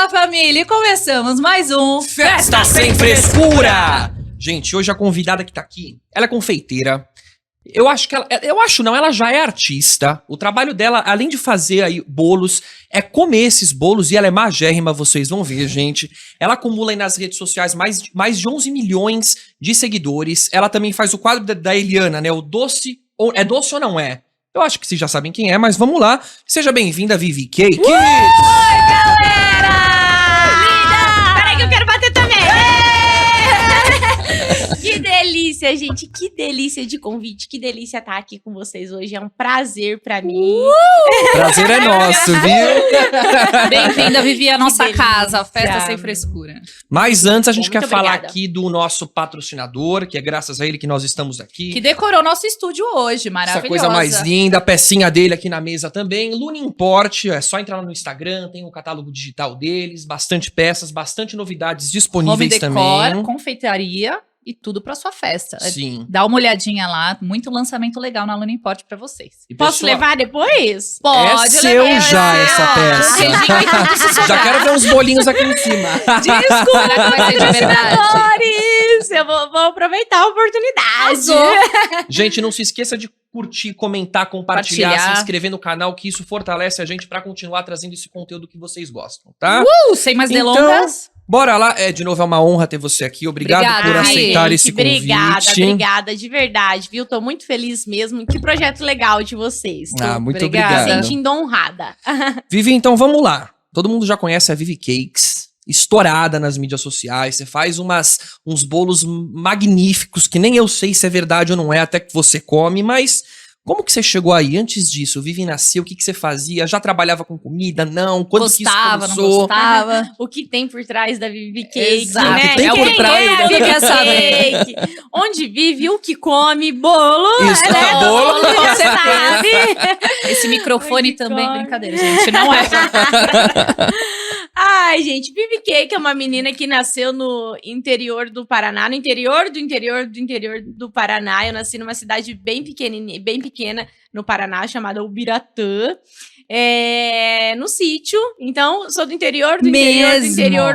Fala, família! E começamos mais um Festa Sem Frescura! Gente, hoje a convidada que tá aqui, ela é confeiteira. Ela já é artista. O trabalho dela, além de fazer aí bolos, é comer esses bolos, e ela é magérrima, vocês vão ver, gente. Ela acumula aí nas redes sociais mais de 11 milhões de seguidores. Ela também faz o quadro da Eliana, né? O doce, é doce ou não é? Eu acho que vocês já sabem quem é, mas vamos lá. Seja bem-vinda, Vivi Cakes! Oi, galera! Linda! Peraí que eu quero bater também! Que delícia, gente! Que delícia de convite! Que delícia estar aqui com vocês hoje. É um prazer pra mim. Prazer é nosso, viu? Bem-vinda, Vivi, à nossa delícia. casa, Festa Sem Frescura. Mas antes a gente Muito quer falar obrigada. aqui do nosso patrocinador, que é graças a ele que nós estamos aqui. Que decorou nosso estúdio hoje, Essa maravilhosa. coisa mais linda, a pecinha dele aqui na mesa também. Luna Import, é só entrar lá no Instagram, tem o catálogo digital deles, bastante peças, bastante novidades Home disponíveis decor, também. confeitaria e tudo pra sua festa. Sim. Dá uma olhadinha lá, muito lançamento legal na Luna Import pra vocês. E, Posso pessoal, levar depois? Pode É seu levar, já é essa seu. peça. Já quero ver uns bolinhos aqui em cima. Desculpa, Será que vai ser de verdade? patrocinadores! Eu vou aproveitar a oportunidade. Arrasou. Gente, não se esqueça de curtir, comentar, compartilhar, Compartilhar. se inscrever no canal, que isso fortalece a gente pra continuar trazendo esse conteúdo que vocês gostam, tá? Sem mais Então, delongas. Bora lá, de novo é uma honra ter você aqui. Obrigado Obrigada, por Vivi. aceitar esse convite. Obrigada, de verdade, viu? Tô muito feliz mesmo. Que projeto legal de vocês. Tô Muito Obrigada. obrigado. sentindo honrada. Vivi, então vamos lá. Todo mundo já conhece a Vivi Cakes, estourada nas mídias sociais. Você faz uns bolos magníficos que nem eu sei se é verdade ou não é, até que você come, mas como que você chegou aí? Antes disso, Vivi nasceu, o que você fazia? Já trabalhava com comida? Não? Quando Gostava, que isso não começou? gostava. O que tem por trás da Vivi Cake, Exato. né? O que tem por Quem trás é a da Vivi Vivi Cake? Cake? Onde vive, o que come, bolo, Isso, né? bolo. Todo mundo já sabe. Esse microfone Onde também, come. brincadeira, gente, não é. Ai, gente, Vivi Cake é uma menina que nasceu no interior do Paraná, no interior do Paraná. Eu nasci numa cidade bem pequena no Paraná, chamada Ubiratã. No sítio. Então, sou do interior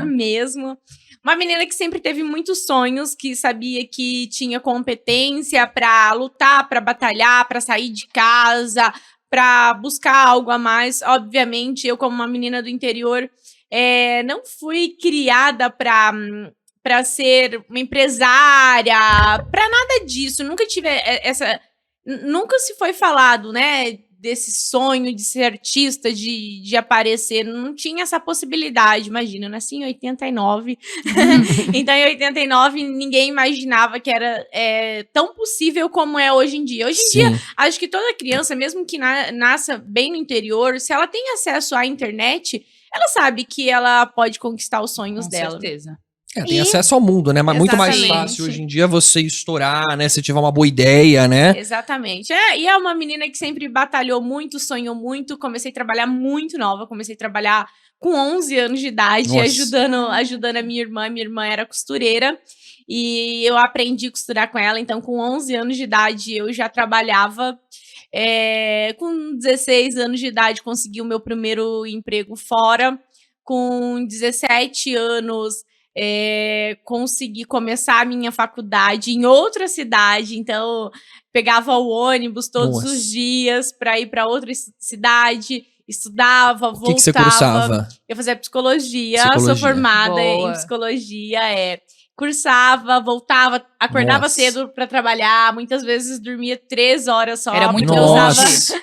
mesmo. Uma menina que sempre teve muitos sonhos, que sabia que tinha competência pra lutar, pra batalhar, pra sair de casa, pra buscar algo a mais. Obviamente, eu, como uma menina do interior, não fui criada pra ser uma empresária, pra nada disso. Nunca tive nunca se foi falado, né, desse sonho de ser artista, de aparecer. Não tinha essa possibilidade. Imagina, eu nasci em 89. Então, em 89, ninguém imaginava que era tão possível como é hoje em dia. Hoje em dia, acho que toda criança, mesmo que nasça bem no interior, se ela tem acesso à internet, ela sabe que ela pode conquistar os sonhos dela. Com certeza. Tem acesso ao mundo, né? Mas muito mais Exatamente. fácil hoje em dia você estourar, né? Se tiver uma boa ideia, né? Exatamente. E é uma menina que sempre batalhou muito, sonhou muito. Comecei a trabalhar muito nova. Comecei a trabalhar com 11 anos de idade, ajudando a minha irmã. Minha irmã era costureira e eu aprendi a costurar com ela. Então, com 11 anos de idade, eu já trabalhava. Com 16 anos de idade, consegui o meu primeiro emprego fora. Com 17 anos... consegui começar a minha faculdade em outra cidade, então pegava o ônibus todos os dias para ir para outra cidade, estudava, voltava. O que você cursava? Eu fazia psicologia, sou Psicologia. formada Boa. em psicologia, cursava, voltava, acordava Nossa. cedo para trabalhar, muitas vezes dormia 3 horas só. Era muito porque eu Nossa. usava...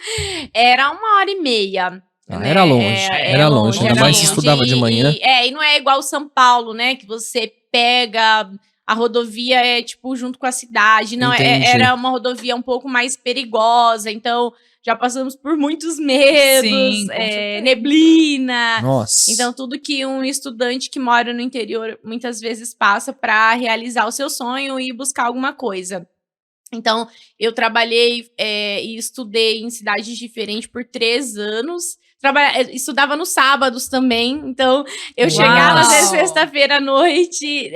Era 1h30. Era longe, era longe. Ainda era mais se longe. estudava de manhã. E não é igual São Paulo, né? Que você pega a rodovia, tipo, junto com a cidade. Não, Entendi. era uma rodovia um pouco mais perigosa. Então, já passamos por muitos medos, Sim, com certeza. neblina. Nossa. Então, tudo que um estudante que mora no interior muitas vezes passa para realizar o seu sonho e buscar alguma coisa. Então, eu trabalhei e estudei em cidades diferentes por 3 anos. Estudava nos sábados também, então eu chegava às vezes sexta-feira à noite,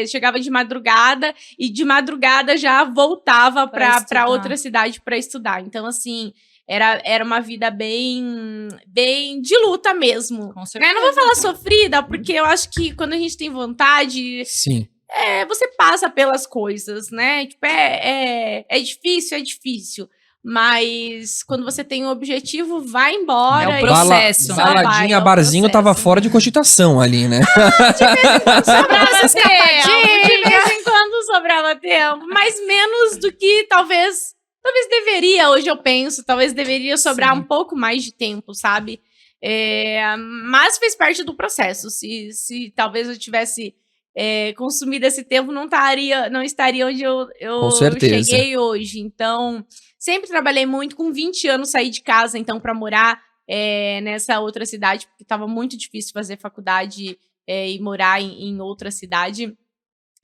chegava de madrugada e de madrugada já voltava para outra cidade para estudar. Então, assim, Era uma vida bem de luta mesmo. Com certeza. Eu não vou falar sofrida, porque eu acho que quando a gente tem vontade, Sim. você passa pelas coisas, né? Tipo, é difícil. Mas quando você tem um objetivo, vai embora. É o processo, Só vai, Baladinha, é o barzinho tava processo. fora de cogitação ali, né? Sobrava tempo, de vez em quando sobrava tempo, mas menos do que talvez deveria, hoje eu penso, talvez deveria sobrar Sim. um pouco mais de tempo, sabe? Mas fez parte do processo, se talvez eu tivesse consumido esse tempo, não estaria onde eu Com certeza. cheguei hoje, então sempre trabalhei muito, com 20 anos saí de casa, então, para morar nessa outra cidade, porque estava muito difícil fazer faculdade e morar em outra cidade.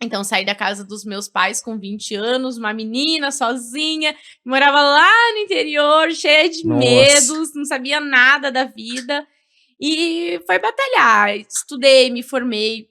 Então, saí da casa dos meus pais com 20 anos, uma menina sozinha, morava lá no interior, cheia de Nossa. medos, não sabia nada da vida. E foi batalhar. Estudei, me formei,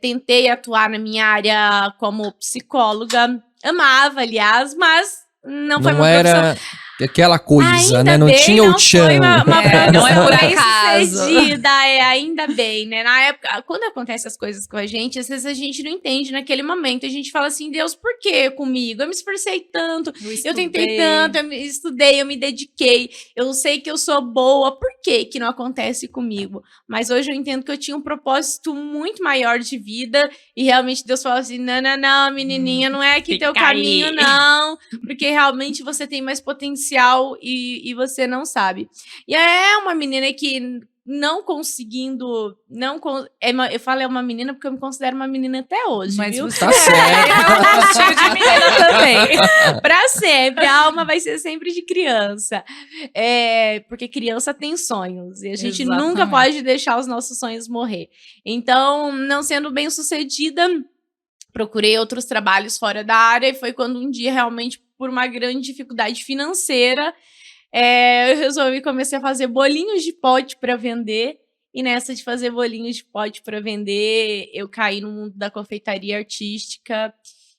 tentei atuar na minha área como psicóloga. Amava, aliás, mas não foi uma profissão. era aquela coisa, Ainda né? Não bem, tinha o não tchan. foi uma Não é por profissão acaso. bem-sucedida, ainda bem, né? Na época, quando acontecem as coisas com a gente, às vezes a gente não entende naquele momento. A gente fala assim, Deus, por que comigo? Eu me esforcei tanto, eu tentei tanto, eu estudei, eu me dediquei, eu sei que eu sou boa, por que não acontece comigo? Mas hoje eu entendo que eu tinha um propósito muito maior de vida e realmente Deus falou assim, não, menininha, não é aqui teu fica aí. caminho, não, porque realmente você tem mais potencial e você não sabe. E é uma menina que não conseguindo, eu falo é uma menina porque eu me considero uma menina até hoje, Mas viu? você Tá certo. é um estilo de menina também. Pra sempre, a alma vai ser sempre de criança. Porque criança tem sonhos e a gente nunca Exatamente. pode deixar os nossos sonhos morrer. Então, não sendo bem sucedida, procurei outros trabalhos fora da área e foi quando um dia, realmente, por uma grande dificuldade financeira, eu resolvi começar a fazer bolinhos de pote para vender. E nessa de fazer bolinhos de pote para vender, eu caí no mundo da confeitaria artística.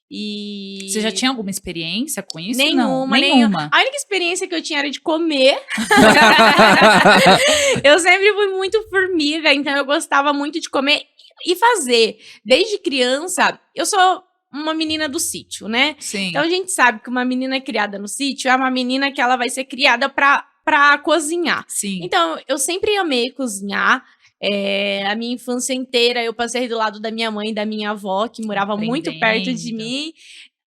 E Você já tinha alguma experiência com isso? Nenhuma. Nenhuma. A única experiência que eu tinha era de comer. Eu sempre fui muito formiga, então eu gostava muito de comer e fazer. Desde criança, eu sou uma menina do sítio, né? Sim. Então a gente sabe que uma menina criada no sítio é uma menina que ela vai ser criada pra cozinhar. Sim. Então, eu sempre amei cozinhar. A minha infância inteira eu passei do lado da minha mãe e da minha avó, que morava muito perto de mim,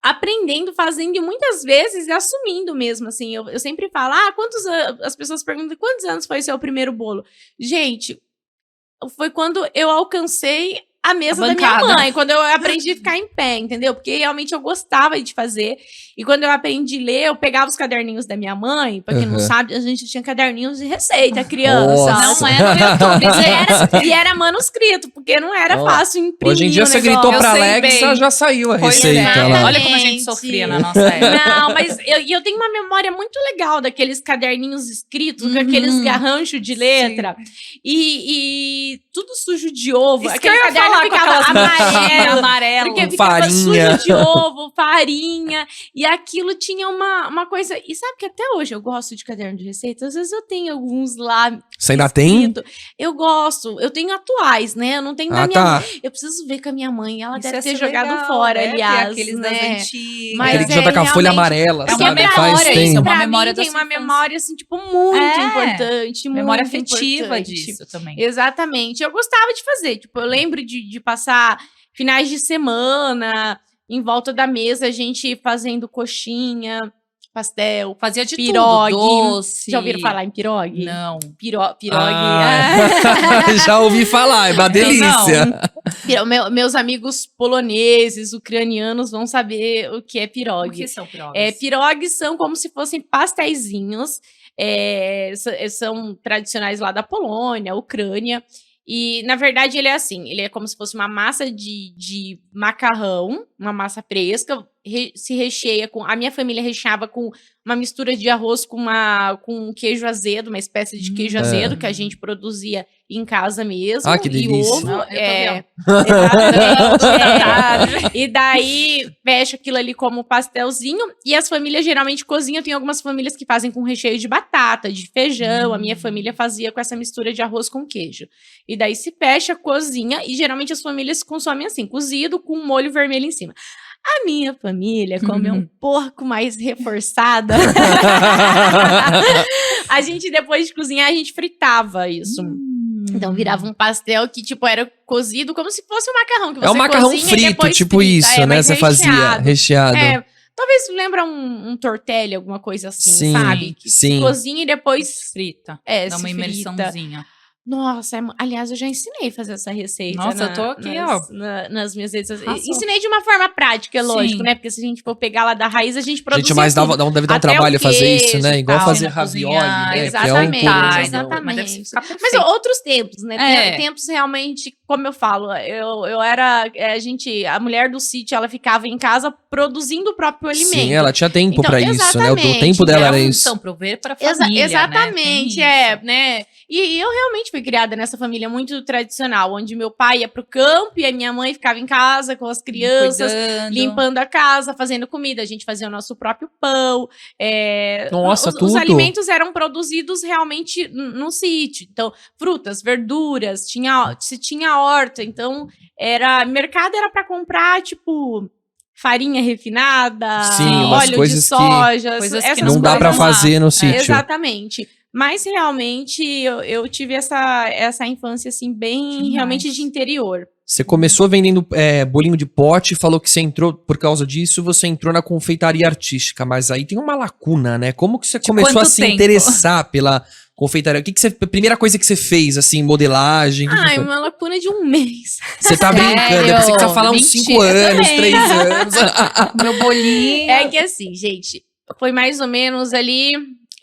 aprendendo, fazendo e muitas vezes assumindo mesmo, assim. Eu sempre falo, as pessoas perguntam, quantos anos foi seu primeiro bolo? Gente, foi quando eu alcancei a mesa da minha mãe, quando eu aprendi a ficar em pé, entendeu? Porque realmente eu gostava de fazer. E quando eu aprendi a ler, eu pegava os caderninhos da minha mãe. Pra quem não sabe, a gente tinha caderninhos de receita, criança. Nossa. Não é no YouTube. E era manuscrito, porque não era fácil imprimir. Hoje em dia o você negócio. gritou pra Eu sei Alexa, bem. já saiu a Pois receita é. lá. Olha como a gente sofria na nossa época. Não, mas eu tenho uma memória muito legal daqueles caderninhos escritos, com aqueles garranchos de letra. E tudo sujo de ovo. Isso Aquele que eu ia caderno falar, com ficava aquelas amarelo. Porque Com ficava farinha. sujo de ovo, farinha. E aquilo tinha uma coisa... E sabe que até hoje eu gosto de caderno de receitas? Às vezes eu tenho alguns lá. Você ainda tem? escrito. Eu gosto. Eu tenho atuais, né? Eu não tenho da minha mãe. Eu preciso ver com a minha mãe. Ela deve ter jogado fora, aliás. Aqueles né? das antigas. Mas Aquele que já tá com a folha realmente- amarela, É uma sabe? memória, Faz isso, tempo. uma Pra memória mim da tem sua uma infância. memória, assim, tipo, muito importante. Memória muito afetiva importante. disso também. Exatamente. Eu gostava de fazer. Tipo, eu lembro de passar finais de semana em volta da mesa, a gente fazendo coxinha, pastel, Fazia de pirogue. tudo, doce. Já ouviram falar em pirogue? Não. Pirogue. Já ouvi falar, é uma delícia. Meus amigos poloneses, ucranianos vão saber o que é O pirogue. que são pirogues? Pirogues são como se fossem pastéisinhos. São tradicionais lá da Polônia, Ucrânia. E, na verdade, ele é assim. Ele é como se fosse uma massa de macarrão, uma massa fresca. Se recheia com... A minha família recheava com uma mistura de arroz com queijo azedo, uma espécie de queijo azedo que a gente produzia em casa mesmo. Ah, que e delícia. ovo. Não, eu Exatamente. E daí fecha aquilo ali como pastelzinho. E as famílias geralmente cozinham. Tem algumas famílias que fazem com recheio de batata, de feijão. A minha família fazia com essa mistura de arroz com queijo. E daí se fecha, cozinha. E geralmente as famílias consomem assim, cozido com um molho vermelho em cima. A minha família, como é um porco mais reforçada, a gente, depois de cozinhar, a gente fritava isso. Então, virava um pastel que, tipo, era cozido como se fosse um macarrão. Que você É um macarrão cozinha e frito, depois tipo frita. isso, né? Mas Você fazia recheado. Talvez lembra um tortelli, alguma coisa assim, Sim, sabe? Que sim. cozinha e depois Frita. se Dá uma frita. imersãozinha. Nossa, aliás, eu já ensinei a fazer essa receita. Nossa, eu tô aqui, nas minhas redes sociais. Arrasou. Ensinei de uma forma prática, é lógico, Sim. né? Porque se a gente for pegar lá da raiz, a gente produz. Gente, mas deve dar um Até trabalho o fazer isso, queijo né? e Igual tal. fazer Ensina a ravioli, cozinhar, né? exatamente, Que é um pulo. exatamente. Mas deve ficar Mas perfeito. outros tempos, né? É. Tempos realmente, como eu falo, eu era. A mulher do sítio, ela ficava em casa produzindo o próprio alimento. Sim, ela tinha tempo Então, pra isso, né? O exatamente. tempo dela era isso. Função, prover pra família, Exatamente, né? né? E eu realmente fui criada nessa família muito tradicional, onde meu pai ia pro campo e a minha mãe ficava em casa com as crianças, Cuidando. limpando a casa, fazendo comida. A gente fazia o nosso próprio pão. Nossa, os tudo. alimentos eram produzidos realmente no sítio. Então, frutas, verduras, se tinha horta. Então, mercado era para comprar, tipo, farinha refinada, Sim, umas óleo de coisas que- soja. coisas que essas Não dá pra coisas lá. fazer no sítio. Exatamente. Mas realmente eu tive essa infância assim bem Demais. realmente de interior. Você começou vendendo bolinho de pote, falou que você entrou, por causa disso, você entrou na confeitaria artística, mas aí tem uma lacuna, né? Como que você começou a quanto se tempo? interessar pela confeitaria? A primeira coisa que você fez, assim, modelagem? que Ai, foi? uma lacuna de um mês. Você tá brincando, eu pensei que você ia falar uns 5 Mentira, anos, também. 3 anos. Meu bolinho. É que assim, gente, foi mais ou menos ali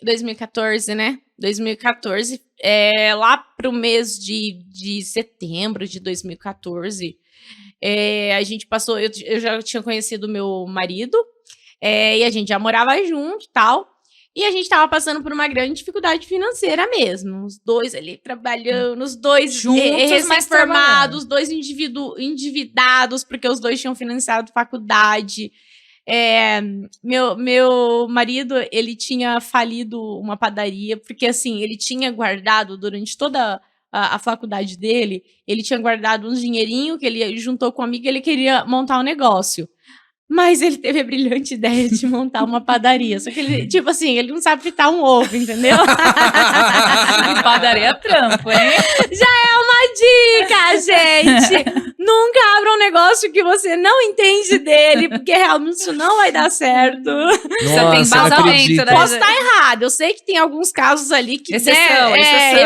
2014, né? 2014, lá pro mês de setembro de 2014, a gente passou, eu já tinha conhecido meu marido, e a gente já morava junto e tal, e a gente tava passando por uma grande dificuldade financeira mesmo, os dois ali trabalhando, os dois Juntos, mas recém-formados, os dois endividados, porque os dois tinham financiado faculdade. Meu marido, ele tinha falido uma padaria, porque assim, ele tinha guardado durante toda a faculdade dele, ele tinha guardado um dinheirinho que ele juntou com um amigo e ele queria montar um negócio. Mas ele teve a brilhante ideia de montar uma padaria. Só que ele, tipo assim, ele não sabe fritar um ovo, entendeu? Padaria trampo, hein? Dica, gente! Nunca abra um negócio que você não entende dele, porque realmente isso não vai dar certo. Você tem Nossa, não embasamento, acredito. né? Posso estar errado, eu sei que tem alguns casos ali que Exceção,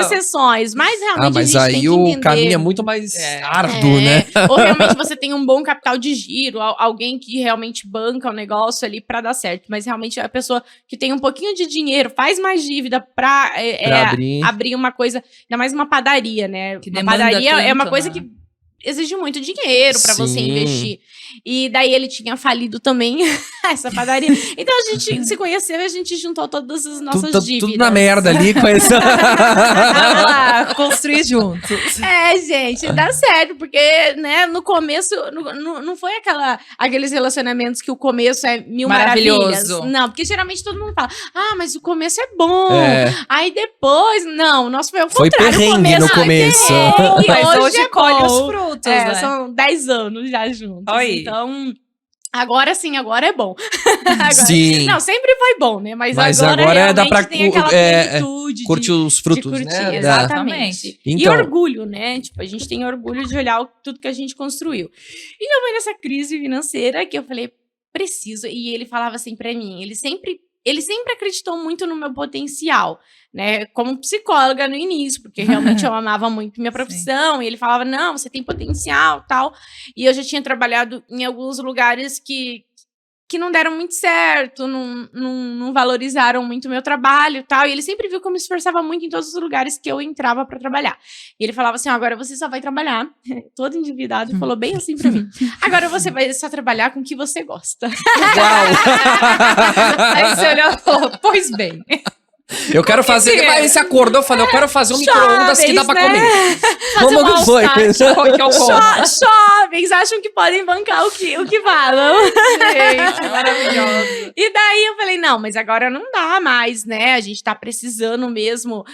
exceções, mas realmente Ah, mas a gente tem aí que o entender. caminho é muito mais árduo, né? Ou realmente você tem um bom capital de giro, alguém que realmente banca o negócio ali pra dar certo. Mas realmente a pessoa que tem um pouquinho de dinheiro, faz mais dívida pra abrir uma coisa, ainda mais uma padaria, né? Que Uma demanda padaria é uma tanto, coisa né? que exige muito dinheiro pra você Sim. investir. E daí ele tinha falido também essa padaria. Então a gente se conheceu e a gente juntou todas as nossas dívidas. Tudo na merda ali com essa. Vamos lá, construir juntos. Gente, dá certo, porque, né, no começo, não foi aqueles relacionamentos que o começo é mil Maravilhoso. maravilhas. Não, porque geralmente todo mundo fala, mas o começo é bom. É. Aí depois, não, o nosso foi o Foi contrário. perrengue no começo. Perrengue, Mas hoje é colhe bom. os frutos, né? São 10 anos já juntos. Aí. Então, agora sim, agora é bom. Agora- Sim. Não, sempre foi bom, né? Mas agora agora dá realmente pra tem aquela plenitude curtir os frutos, de curtir, né? exatamente. E Então- orgulho, né? Tipo, a gente tem orgulho de olhar tudo que a gente construiu. Então foi nessa crise financeira que eu falei, preciso. E ele falava assim pra mim, ele sempre acreditou muito no meu potencial, né? Como psicóloga no início, porque realmente eu amava muito minha profissão. E ele falava, não, você tem potencial, tal. E eu já tinha trabalhado em alguns lugares que não deram muito certo, não valorizaram muito o meu trabalho e tal. E ele sempre viu que eu me esforçava muito em todos os lugares que eu entrava pra trabalhar. E ele falava assim, agora você só vai trabalhar, todo endividado, falou bem assim pra mim. Agora você vai só trabalhar com o que você gosta. Aí você olhou e falou, pois bem. Eu quero fazer. Aí você acordou, eu falei, eu quero fazer um micro-ondas que dá pra Jovens, comer. Fazer um Como que foi? all-star. Qual que é o como? Jovens acham que podem bancar o que falam. Gente, maravilhoso. E daí eu falei, não, mas agora não dá mais, né? A gente tá precisando mesmo.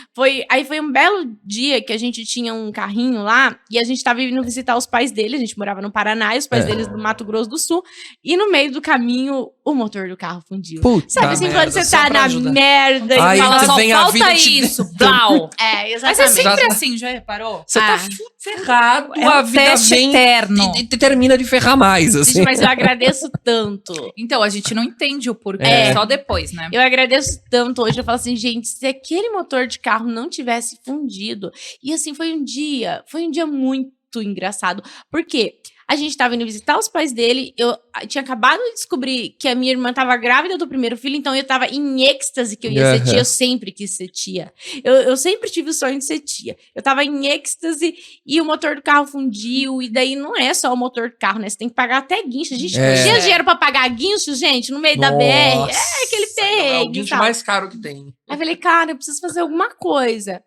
Aí foi um belo dia que a gente tinha um carrinho lá e a gente tava indo visitar os pais dele. A gente morava no Paraná e os pais deles do Mato Grosso do Sul. E no meio do caminho, o motor do carro fundiu. Puta Sabe assim, merda, quando você só tá pra na ajudar. merda e Aí Fala, você só vem a vida falta te- isso, blau. É, Mas é exatamente. sempre Já- assim, já reparou? Você Ah. tá ferrado, É a um vida teste vem eterno. e termina de ferrar mais, assim. Gente, mas eu agradeço tanto. Então, a gente não entende o porquê, É. só depois, né? Eu agradeço tanto hoje. Eu falo assim, gente, se aquele motor de carro não tivesse fundido. E assim, foi um dia muito engraçado. Por quê? A gente tava indo visitar os pais dele. Eu tinha acabado de descobrir que a minha irmã tava grávida do primeiro filho, então eu tava em êxtase que eu ia ser tia. Eu sempre quis ser tia. Eu sempre tive o sonho de ser tia. Eu tava em êxtase e o motor do carro fundiu. E daí não é só o motor do carro, né? Você tem que pagar até guincho. A gente não É. tinha dinheiro pra pagar guincho, gente, no meio da BR. É aquele É o perrengue, guincho sabe? mais caro que tem. Aí eu falei, cara, eu preciso fazer alguma coisa.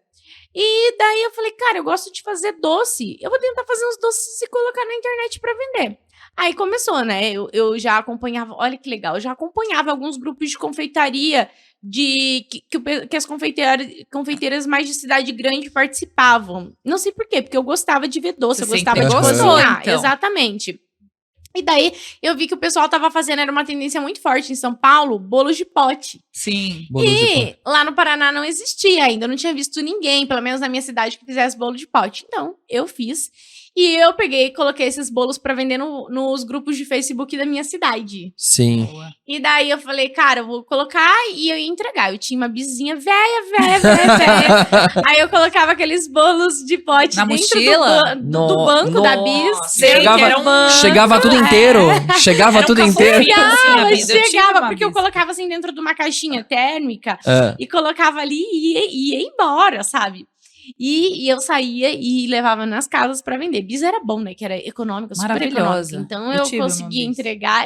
E daí eu falei, cara, eu gosto de fazer doce. Eu vou tentar fazer uns doces e colocar na internet pra vender. Aí começou, né? Eu já acompanhava, olha que legal, eu já acompanhava alguns grupos de confeitaria que as confeiteiras mais de cidade grande participavam. Não sei por quê, porque eu gostava de ver doce, Você eu gostava sempre de gostou, cozinhar. então. Exatamente. E daí eu vi que o pessoal tava fazendo, era uma tendência muito forte em São Paulo, bolos de pote. Sim. Bolo de pão. E lá no Paraná não existia ainda, eu não tinha visto ninguém, pelo menos na minha cidade, que fizesse bolo de pote. Então, eu fiz. E eu peguei e coloquei esses bolos pra vender nos grupos de Facebook da minha cidade. Sim. Boa. E daí eu falei, cara, eu vou colocar e eu ia entregar. Eu tinha uma vizinha velha. Aí eu colocava aqueles bolos de pote Na dentro mochila? do banco da bis. Sei que Chegava, era um- chegava tudo inteiro. Chegava Era um tudo inteiro. cafufinho, assim, a Mas Bis. Eu tinha chegava, uma porque eu Bis. colocava assim dentro de uma caixinha térmica É. e colocava ali e ia embora, sabe? E eu saía e levava nas casas pra vender. Bis era bom, né? Que era econômico, super Maravilhosa. econômico. Então Eu eu tive uma conseguia Bis. entregar.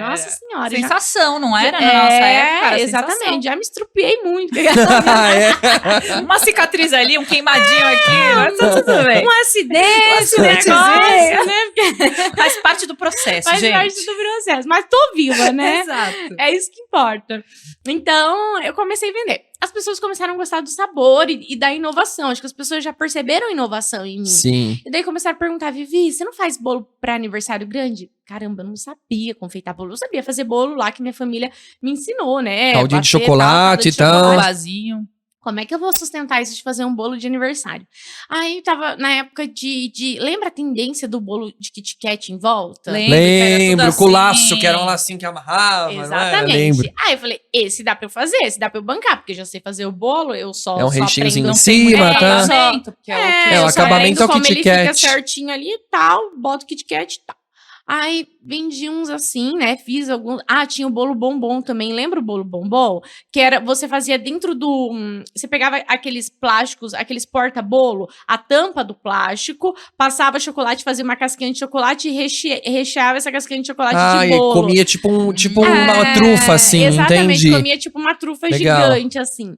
Nossa senhora. já- Sensação, não era? Na nossa época, era exatamente. Já me estrupiei muito. É. Uma cicatriz ali, um queimadinho aqui, mas tá tudo bem. Um acidente, Um um acidentezinho. negócio, né? Faz parte do processo, Faz gente. parte do processo. Mas tô viva, né? Exato. É isso que importa. Então, eu comecei a vender. As pessoas começaram a gostar do sabor e da inovação. Acho que as pessoas já perceberam a inovação em mim. Sim. E daí começaram a perguntar, Vivi, você não faz bolo pra aniversário grande? Caramba, eu não sabia confeitar bolo. Eu sabia fazer bolo lá que minha família me ensinou, né? Caldinho de Bater, chocolate calda de e tal. chocolate. Vasinho. Como é que eu vou sustentar isso de fazer um bolo de aniversário? Aí tava na época de... Lembra a tendência do bolo de Kit Kat em volta? Lembro, com o assim. laço, que era um lacinho que amarrava. Não era? Exatamente. Lembro. Aí eu falei, esse dá pra eu fazer, esse dá pra eu bancar, porque eu já sei fazer o bolo, eu só É um só recheiozinho prendo- em cima, é, tá? só- Acabamento, porque é o que É, o eu só acabamento prendo é o como Kit ele fica Kat. certinho ali e tal, boto o Kit Kat e tal. Aí vendi uns assim, né? Fiz alguns. Ah, tinha o bolo bombom também. Lembra o bolo bombom? Que era, você fazia dentro do. Você pegava aqueles plásticos, aqueles porta-bolo, a tampa do plástico, passava chocolate, fazia uma casquinha de chocolate e recheava essa casquinha de chocolate Ah, de e bolo. comia tipo uma É, trufa, assim, exatamente, entendi. comia tipo uma trufa Legal. gigante, assim.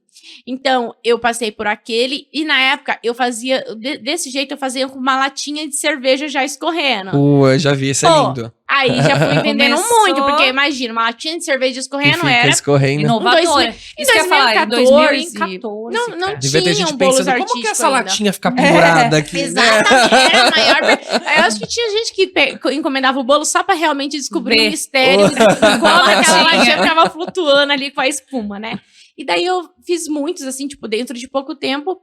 Então, eu passei por aquele, e na época, eu fazia, desse jeito, eu fazia com uma latinha de cerveja já escorrendo. Eu já vi, isso é Pô, lindo. Aí já fui vendendo Começou- muito, porque imagina, uma latinha de cerveja E escorrendo fica era... escorrendo. Inovadora. Em Isso que eu ia falar, em 2014, 2014. Não cara. Devia ter gente tinham bolos pensando, como que artísticos essa ainda. latinha fica pendurada aqui? né? Exatamente, era a maior... Eu acho que tinha gente que encomendava o bolo só pra realmente descobrir Ver. o mistério de como aquela latinha. latinha ficava flutuando ali com a espuma, né? E daí eu fiz muitos, assim, tipo, dentro de pouco tempo.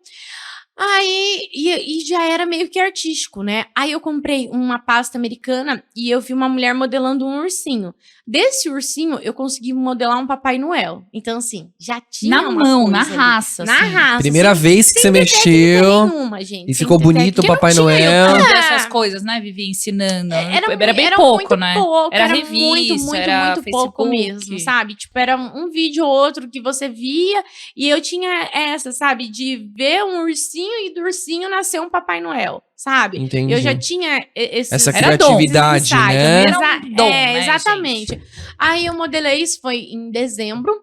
Aí, e já era meio que artístico, né? Aí eu comprei uma pasta americana e eu vi uma mulher modelando um ursinho. Desse ursinho, eu consegui modelar um Papai Noel. Então, assim, já tinha Na uma mão, coisa na ali. raça. Na assim. raça. Primeira sem- vez que sem você ter técnica mexeu nenhuma, gente, e sem ficou ter bonito o técnica. Papai Não tinha Noel. YouTube. Essas coisas, né, Vivi, ensinando. Era bem era pouco, muito né? pouco, Era muito, revista, era muito pouco Facebook. mesmo, sabe? Tipo, era um vídeo ou outro que você via e eu tinha essa, sabe? De ver um ursinho e do ursinho nascer um Papai Noel, sabe? Entendi. Eu já tinha Essa Era dom. criatividade, né? Era um dom, né, exatamente. Aí eu modelei isso, foi em dezembro.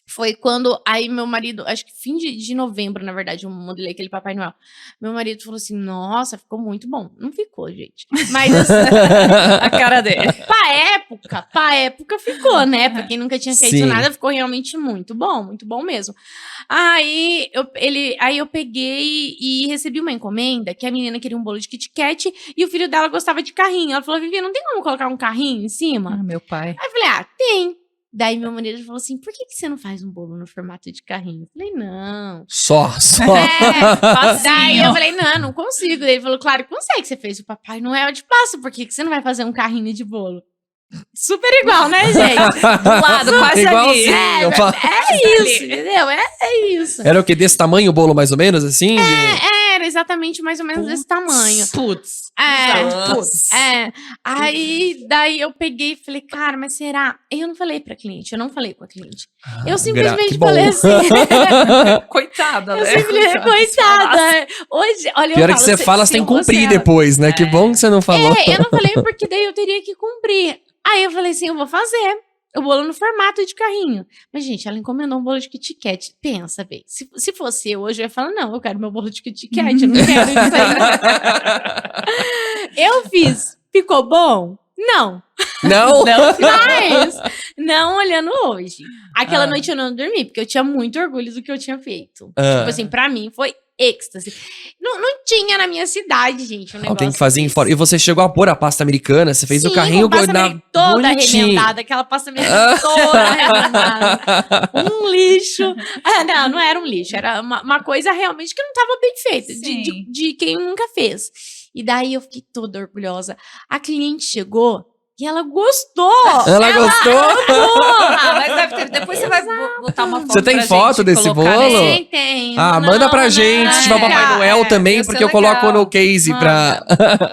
Foi quando, aí meu marido, acho que fim de novembro, na verdade, eu modelei aquele Papai Noel. Meu marido falou assim, nossa, ficou muito bom. Não ficou, gente. Mas assim, A cara dele. pra época ficou, né? Pra quem nunca tinha feito Sim. nada, ficou realmente muito bom mesmo. Aí eu peguei e recebi uma encomenda que a menina queria um bolo de Kit Kat e o filho dela gostava de carrinho. Ela falou, Vivi, não tem como colocar um carrinho em cima? Meu pai. Aí eu falei, tem. Daí meu marido falou assim, por que você não faz um bolo no formato de carrinho? Eu falei, não. Só. Daí eu falei, não consigo. Daí ele falou, claro que consegue, você fez o Papai Noel de plástico, por que você não vai fazer um carrinho de bolo? Super igual, né, gente? Do lado, quase ali. Igualzinho. É isso, entendeu? É isso. Era o quê? Desse tamanho o bolo, mais ou menos, assim? Era exatamente mais ou menos desse tamanho. Putz. Putz. Aí, daí eu peguei e falei, cara, mas será? Eu não falei pra cliente, eu não falei com a cliente. Eu simplesmente que bom. falei assim. Coitada, Eu né? simplesmente, coitada. Hoje, olha, Pior eu é que você fala, você tem que cumprir depois, né? Que bom que você não falou. Eu não falei porque daí eu teria que cumprir. Aí eu falei assim, eu vou fazer o bolo no formato de carrinho. Mas, gente, ela encomendou um bolo de Kit Kat. Pensa, bem, se fosse eu hoje, eu ia falar, não, eu quero meu bolo de Kit Kat, eu não quero isso aí. Eu fiz. Ficou bom? Não. Não? Mas, não olhando hoje. Aquela noite eu não dormi, porque eu tinha muito orgulho do que eu tinha feito. Tipo assim, pra mim foi êxtase. Não tinha na minha cidade, gente, um negócio Tem que fazer em desse. fora. E você chegou a pôr a pasta americana, você fez o carrinho com pasta toda bonitinho. remendada, aquela pasta americana toda remendada. Um lixo. Não era um lixo, era uma coisa realmente que não estava bem feita, de quem nunca fez. E daí eu fiquei toda orgulhosa. A cliente chegou e ela gostou. Ela gostou? Mas deve ter. Depois você vai botar uma foto. Você tem pra foto gente desse colocar bolo? aí. Tem. Manda pra gente. Se tiver o Papai Noel também, ia porque ser eu coloco legal. no case pra.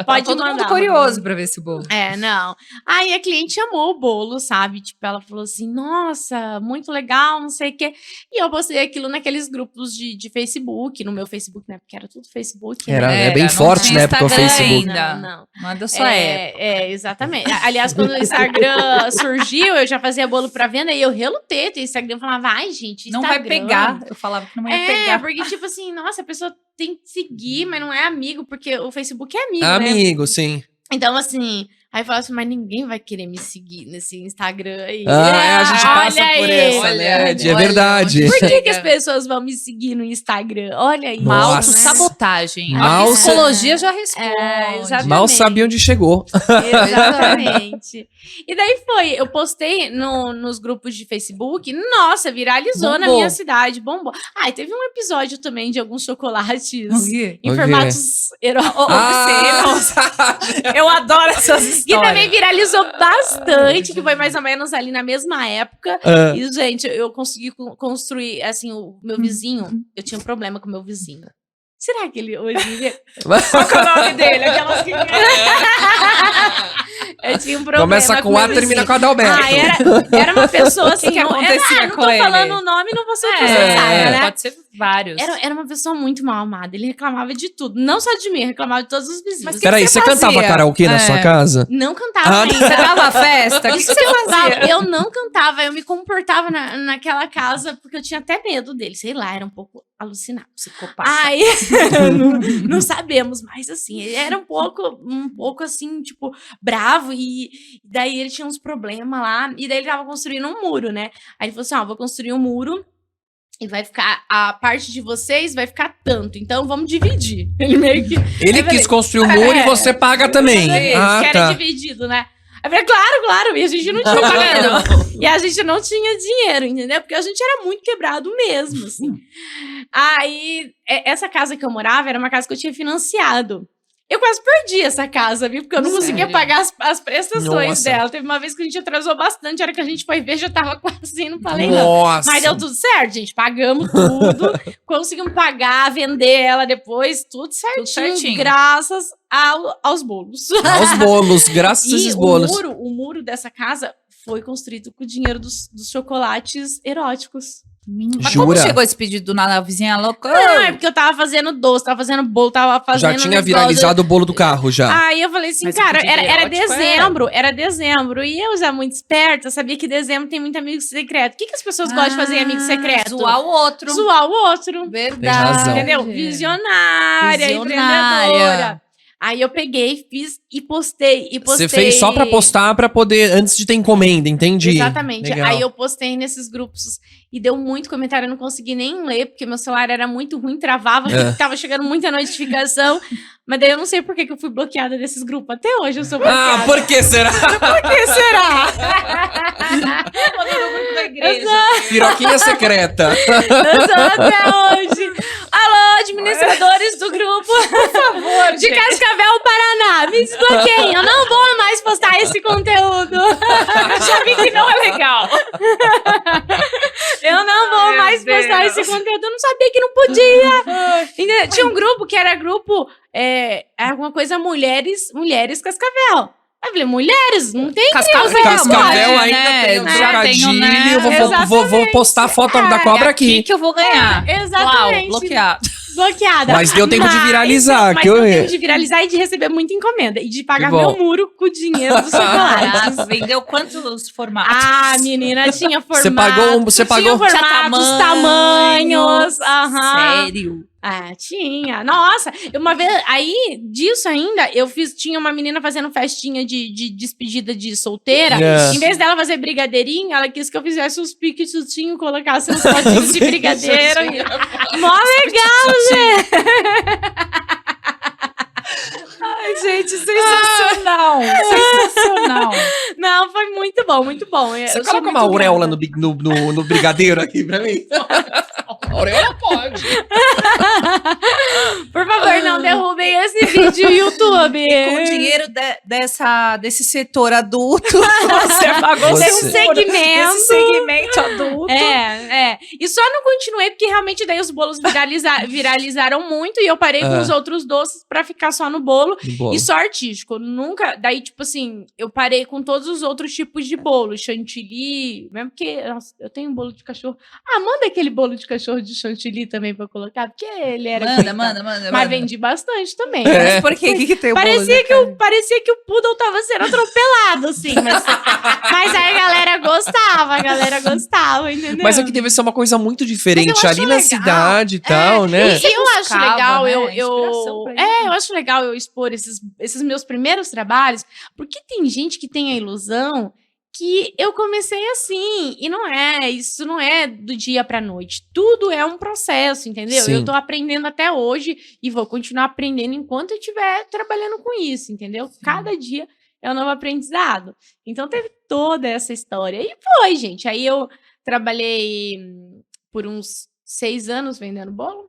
Pode Todo mandar. mundo curioso pra ver esse bolo. Não. Aí a cliente amou o bolo, sabe? Tipo, ela falou assim, nossa, muito legal, não sei o quê. E eu postei aquilo naqueles grupos de Facebook, no meu Facebook, né? Porque era tudo Facebook. É bem não forte, tinha né? Porque o Instagram Facebook. ainda. Não. Manda só época. Exatamente. Aliás, quando o Instagram surgiu, eu já fazia bolo pra venda e eu relutei. O Instagram falava, ai, gente, Não Instagram. vai pegar. Eu falava que não ia pegar. Porque, tipo assim, nossa, a pessoa tem que seguir, mas não é amigo, porque o Facebook é amigo, né? Amigo, sim. Então, assim, aí eu falo assim, mas ninguém vai querer me seguir nesse Instagram aí. A gente passa Olha por aí. essa, né? É verdade. Por que as pessoas vão me seguir no Instagram? Olha aí. Uma Nossa. autossabotagem. Mal- A psicologia já responde. exatamente. Mal sabia onde chegou. Exatamente. E daí eu postei nos grupos de Facebook, nossa, viralizou na Bombou. minha cidade, bombou. E teve um episódio também de alguns chocolates em O quê? formatos eróticos. Eu adoro essas Que histórias. também viralizou bastante, que foi mais ou menos ali na mesma época. E, gente, eu consegui construir, assim, o meu vizinho, eu tinha um problema com o meu vizinho. Será que ele hoje... Qual que é o nome dele? Aquelas que... Eu tinha um problema Começa com meu A, vizinho. termina com Adalberto. Era uma pessoa assim... que acontecia não com tô ele? falando o nome, não vou ser o que você sabe, né? Pode ser vários. Era uma pessoa muito mal amada. Ele reclamava de tudo. Não só de mim, reclamava de todos os vizinhos. Mas que Peraí, você fazia? cantava karaokê na sua casa? Não cantava ainda. Você dava festa? O que Isso você que eu fazia? falo, eu não cantava, eu me comportava naquela casa porque eu tinha até medo dele, sei lá, era um pouco alucinado. Psicopata. Aí, não sabemos, mas assim, ele era um pouco assim, tipo, bravo e daí ele tinha uns problemas lá e daí ele tava construindo um muro, né? Aí ele falou assim, vou construir um muro e vai ficar, a parte de vocês vai ficar tanto, então vamos dividir. Ele meio que... Ele Aí eu quis falei, construir o muro e você paga também. que era dividido, né? Aí eu falei, claro, e a gente não tinha dinheiro. E a gente não tinha dinheiro, entendeu? Porque a gente era muito quebrado mesmo, assim. Aí, essa casa que eu morava era uma casa que eu tinha financiado. Eu quase perdi essa casa, viu? Porque eu não conseguia pagar as prestações Nossa. dela. Teve uma vez que a gente atrasou bastante, a hora que a gente foi ver, já tava quase indo pra leilão. Nossa. Mas deu tudo certo, gente. Pagamos tudo. Conseguimos pagar, vender ela depois, tudo certinho. Graças aos bolos. Aos bolos, graças a esses bolos. O muro dessa casa foi construído com o dinheiro dos chocolates eróticos. Mas Jura? como chegou esse pedido na vizinha louca? Não, é porque eu tava fazendo doce, tava fazendo bolo, tava fazendo Já tinha negócio. viralizado o bolo do carro, já. Aí eu falei assim, Mas cara, o pedido era erótico dezembro. E eu já muito esperta, sabia que dezembro tem muito amigo secreto. O que as pessoas gostam de fazer em amigo secreto? Zoar o outro. Zoar o outro. Verdade. Tem razão. Entendeu? Visionária, empreendedora. Aí eu peguei, fiz e postei. Você fez só pra postar, pra poder, antes de ter encomenda, entendi. Exatamente. Legal. Aí eu postei nesses grupos e deu muito comentário, eu não consegui nem ler, porque meu celular era muito ruim, travava, tava chegando muita notificação. Mas daí eu não sei por que eu fui bloqueada desses grupos. Até hoje eu sou bloqueada. Ah, por que será? Por que será? Mandou no grupo da igreja. Piroquinha secreta. Eu sou até hoje. Alô, administradores do grupo, por favor, de Cascavel, Paraná, me desbloqueiem. Eu não vou mais postar esse conteúdo. Já vi que não é legal. Eu não vou mais postar esse conteúdo. Eu não sabia que não podia. Entendeu? Tinha um grupo que era grupo, alguma coisa Mulheres Cascavel. Aí eu falei, mulheres, não tem Cascavel, Cascavel mas, ainda né, tem um já tem um, trocadilho. né? Eu vou postar a foto da cobra aqui. Aqui que eu vou ganhar. Exatamente. Uau, bloqueado. Bloqueada. Mas deu tempo de viralizar. Mas que eu... deu tempo de viralizar e de receber muita encomenda. E de pagar Que bom. meu muro com o dinheiro do chocolate. Caraca, vendeu quantos formatos? Ah, menina, tinha formatos. Você pagou Tinha formatos, tamanhos. Aham. Sério? Ah, tinha. Nossa, uma vez, aí, disso ainda, tinha uma menina fazendo festinha de despedida de solteira. Yeah. Em vez dela fazer brigadeirinho, ela quis que eu fizesse uns piquetutinhos, colocasse uns potinhos de brigadeiro. Mó legal, né? Ai, gente, sensacional. Sensacional. Não, foi muito bom, muito bom. Você Eu sou coloca uma muito auréola grata. no brigadeiro aqui pra mim? Auréola pode. Por favor, não derrubem esse vídeo no YouTube. Com o dinheiro desse setor adulto, você pagou Você- Desse segmento. Desse segmento adulto. E só não continuei porque realmente daí os bolos viralizaram muito e eu parei com os outros doces pra ficar só no bolo e só artístico. Nunca, daí tipo assim, eu parei com todos os outros tipos de bolo, chantilly, mesmo porque nossa, eu tenho um bolo de cachorro. Ah, manda aquele bolo de cachorro de chantilly também pra eu colocar, porque ele era Manda. Mas vendi bastante também. Mas por quê? O que tem o bolo Parecia de parecia que o poodle tava sendo atropelado, assim. Mas aí a galera gostava, entendeu? Mas aqui deve ser uma coisa muito diferente Mas eu acho ali na legal. cidade e tal, né? E eu acho buscava, legal, né, eu inspiração pra isso. eu acho legal eu expor esses meus primeiros trabalhos, porque tem gente que tem a ilusão que eu comecei assim, e não é, isso não é do dia pra noite, tudo é um processo, entendeu? Sim. Eu tô aprendendo até hoje e vou continuar aprendendo enquanto eu estiver trabalhando com isso, entendeu? Cada dia é um novo aprendizado. Então teve toda essa história, e foi, gente, aí eu trabalhei por uns 6 anos vendendo bolo,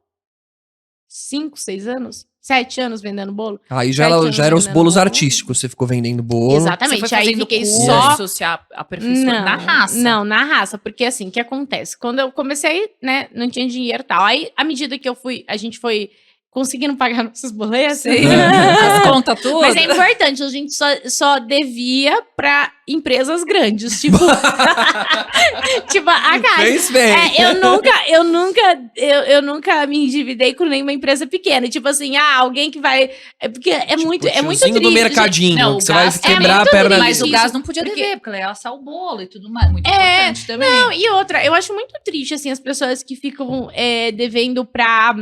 5, 6 anos, 7 anos vendendo bolo. Aí já 7 anos eram os vendendo bolos bolo. artísticos, você ficou vendendo bolo. Exatamente, Você foi aí fazendo fiquei curso, só... se aperfeiçoando na raça. Não, na raça, porque assim, o que acontece? Quando eu comecei, né, não tinha dinheiro e tal, aí à medida que a gente foi conseguindo pagar nossos boletos... Sim. As contas tudo. Mas é importante, a gente só devia pra empresas grandes, tipo... tipo, a Caixa. Fez bem. Eu nunca me endividei com nenhuma empresa pequena. Tipo assim, alguém que vai... Porque é muito Tiozinho triste. do mercadinho, Não, que você o vai gás é quebrar a muito perna triste. Mas o dele. gás não podia Porque- dever, porque ela ia assar o bolo e tudo mais. Muito importante também. Não, e outra, eu acho muito triste, assim, as pessoas que ficam devendo pra...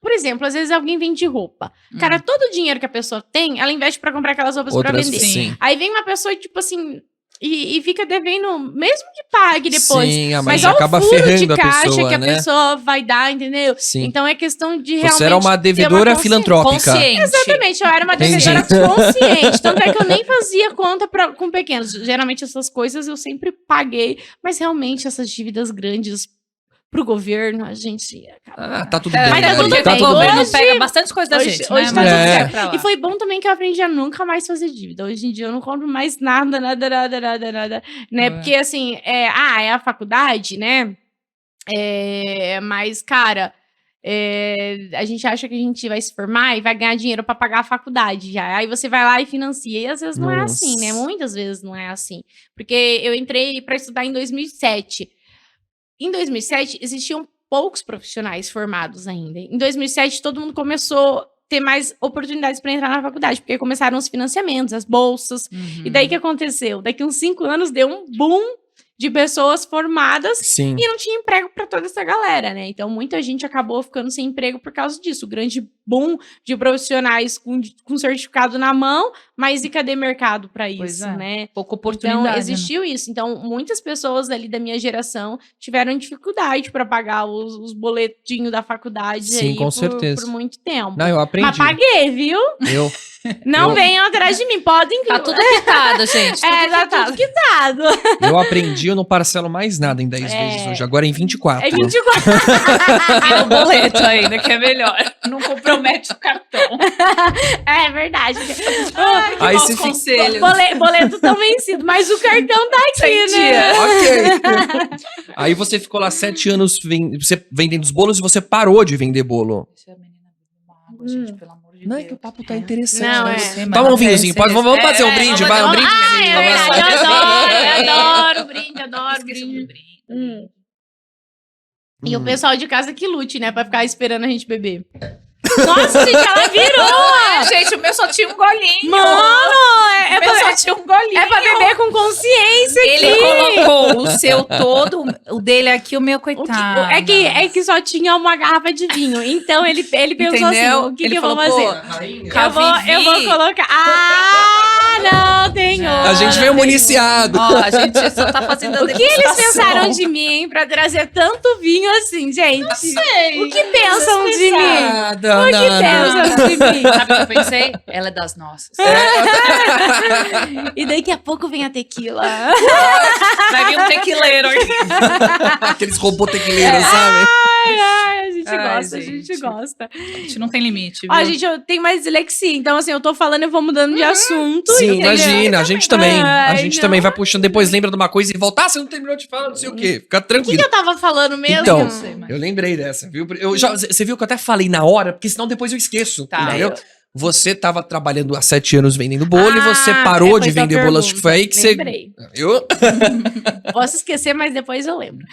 por exemplo, às vezes alguém vende roupa. Cara, todo o dinheiro que a pessoa tem, ela investe pra comprar aquelas roupas pra Outras, vender. sim. Aí vem uma pessoa, tipo assim, e fica devendo, mesmo que pague depois. Sim, Mas mas olha acaba o furo ferrando de a caixa pessoa, que a né? pessoa vai dar, entendeu? Sim. Então é questão de realmente Você era uma ter devedora consciência. filantrópica. Consciente. Exatamente, eu era uma Entendi. devedora consciente. Tanto é que eu nem fazia conta com pequenos. Geralmente essas coisas eu sempre paguei. Mas realmente essas dívidas grandes pro governo, a gente... Ah, tá tudo É, bem. mas tá Dani, tudo tá bem. o tudo bem. governo pega bastante coisa da Hoje- gente, hoje né? tá tudo Mas certo. vai pra lá. E foi bom também que eu aprendi a nunca mais fazer dívida. Hoje em dia eu não compro mais nada, né? É. Porque assim, é a faculdade, né? Mas, cara, a gente acha que a gente vai se formar e vai ganhar dinheiro pra pagar a faculdade já. Aí você vai lá e financia. E às vezes não é Nossa. assim, né? Muitas vezes não é assim. Porque eu entrei pra estudar em 2007. em 2007, existiam poucos profissionais formados ainda. Em 2007, todo mundo começou a ter mais oportunidades para entrar na faculdade, porque começaram os financiamentos, as bolsas. E daí o que aconteceu? Daqui uns 5 anos deu um boom de pessoas formadas Sim. e não tinha emprego para toda essa galera, né? Então, muita gente acabou ficando sem emprego por causa disso. O grande boom de profissionais com certificado na mão, mas e cadê mercado para isso, né? Pouca oportunidade. Então, existiu isso. Então, muitas pessoas ali da minha geração tiveram dificuldade para pagar os boletinhos da faculdade Sim, aí com certeza. por muito tempo. Não, eu aprendi. Mas paguei, viu? Eu. Não venham atrás de mim, podem Tá tudo quitado, gente. tá tudo quitado. Eu aprendi, eu não parcelo mais nada em 10 vezes hoje. Agora em 24. É 24. E no boleto ainda, que é melhor. Não compromete o cartão. É verdade. Aí Maus você fica... conselhos. Boleto tão vencido, mas o cartão tá aqui, Sem né? dia. Ok. Aí você ficou lá 7 anos você vendendo os bolos e você parou de vender bolo. Deixa a menina beber uma água, gente, pelo amor de Não, é Deus. que o papo tá interessante. Não, né? é. Sei, mas Toma um não vinhozinho, quero ser vamos fazer um brinde, vai, um brinde. Ah, é verdade, eu adoro brinde, adoro Esqueci brinde. do brinde. E o pessoal de casa que lute, né? Pra ficar esperando a gente beber. Nossa, gente, ela virou! Gente, o meu só tinha um golinho. Mano, é o meu pra, só tinha um golinho. é pra beber com consciência Ele aqui. colocou o seu todo, o dele aqui, o meu O que- coitado. é que só tinha uma garrafa de vinho. Então ele pensou Entendeu? assim: o que, Ele que eu vou falou, pô, fazer? Eu vou colocar. Não, tenho. A gente veio municiado. Ó, a gente só tá fazendo a O que eles degustação. pensaram de mim, hein, pra trazer tanto vinho assim, gente? Sei. O que pensam de mim? Nada, O que nada. pensam de mim? Sabe o que eu pensei? Ela é das nossas. E daqui a pouco vem a tequila. Vai vir um tequileiro aqui. Aqueles robô tequileiros, sabe? Ai, a gente Ai, gosta, a gente. gente gosta. A gente não tem limite, viu? Ó, gente, eu tenho mais dislexia, então assim, eu tô falando e vou mudando de assunto. Sim, entendeu? imagina, a gente também. A Ai, gente não. também vai puxando, depois lembra de uma coisa e volta. Ah, você não terminou de falar, não sei o quê. Fica O que tranquilo. eu tava falando mesmo? Então, Não sei, mas- eu lembrei dessa, viu? Você viu que eu até falei na hora, porque senão depois eu esqueço, Tá. entendeu? Você tava trabalhando há 7 anos vendendo bolo e você parou foi de tua vender bolo. Acho que foi aí que você... Lembrei. Eu? Posso esquecer, mas depois eu lembro.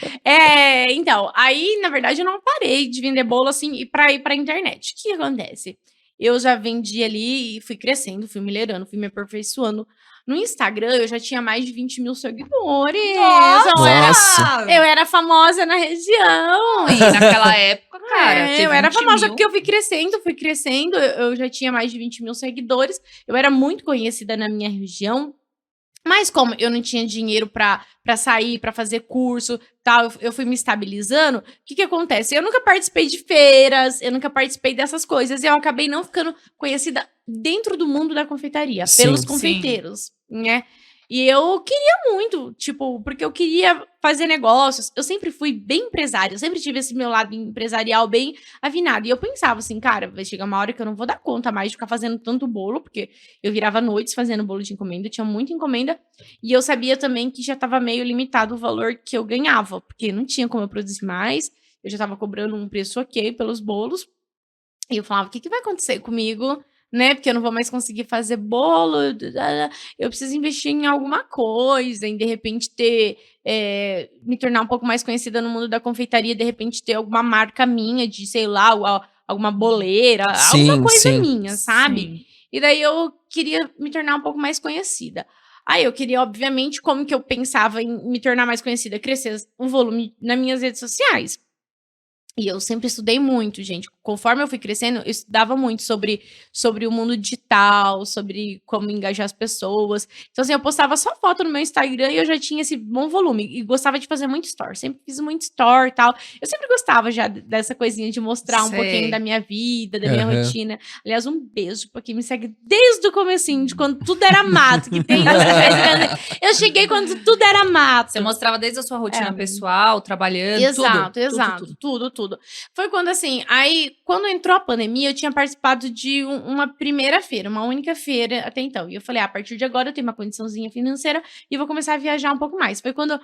Então, aí, na verdade, eu não parei de vender bolo, assim, e pra ir pra internet. O que acontece? Eu já vendi ali e fui crescendo, fui melhorando, fui me aperfeiçoando. No Instagram, eu já tinha mais de 20 mil seguidores. Nossa! Eu era famosa na região. E naquela época, cara, É, ter eu era 20 famosa mil. porque eu fui crescendo, eu já tinha mais de 20 mil seguidores, eu era muito conhecida na minha região, mas como eu não tinha dinheiro pra sair, pra fazer curso, tal, eu fui me estabilizando, o que acontece? Eu nunca participei de feiras, eu nunca participei dessas coisas, e eu acabei não ficando conhecida dentro do mundo da confeitaria, Sim. pelos Sim. confeiteiros, né? E eu queria muito, tipo, porque eu queria fazer negócios. Eu sempre fui bem empresária, eu sempre tive esse meu lado empresarial bem afinado. E eu pensava assim, cara, vai chegar uma hora que eu não vou dar conta mais de ficar fazendo tanto bolo, porque eu virava noites fazendo bolo de encomenda, eu tinha muita encomenda. E eu sabia também que já tava meio limitado o valor que eu ganhava, porque não tinha como eu produzir mais. Eu já tava cobrando um preço ok pelos bolos. E eu falava, o que, que vai acontecer comigo? Né? Porque eu não vou mais conseguir fazer bolo. Eu preciso investir em alguma coisa, em de repente me tornar um pouco mais conhecida no mundo da confeitaria, de repente ter alguma marca minha de, sei lá, alguma boleira, alguma coisa minha, sabe? Sim. E daí eu queria me tornar um pouco mais conhecida. Aí eu queria, obviamente, como que eu pensava em me tornar mais conhecida, crescer o volume nas minhas redes sociais. E eu sempre estudei muito, gente. Conforme eu fui crescendo, eu estudava muito sobre o mundo digital, sobre como engajar as pessoas. Então, assim, eu postava só foto no meu Instagram e eu já tinha esse bom volume. E gostava de fazer muito story. Sempre fiz muito story e tal. Eu sempre gostava já dessa coisinha de mostrar um Sei. pouquinho da minha vida, da minha Aham. rotina. Aliás, um beijo pra quem me segue desde o comecinho, de quando tudo era mato. Que tem eu cheguei quando tudo era mato. Você mostrava desde a sua rotina É. pessoal, trabalhando, Exato, tudo. exato. Tudo. Foi quando, assim, aí, quando entrou a pandemia, eu tinha participado de uma primeira feira, uma única feira até então. E eu falei, a partir de agora eu tenho uma condiçãozinha financeira e vou começar a viajar um pouco mais. Foi quando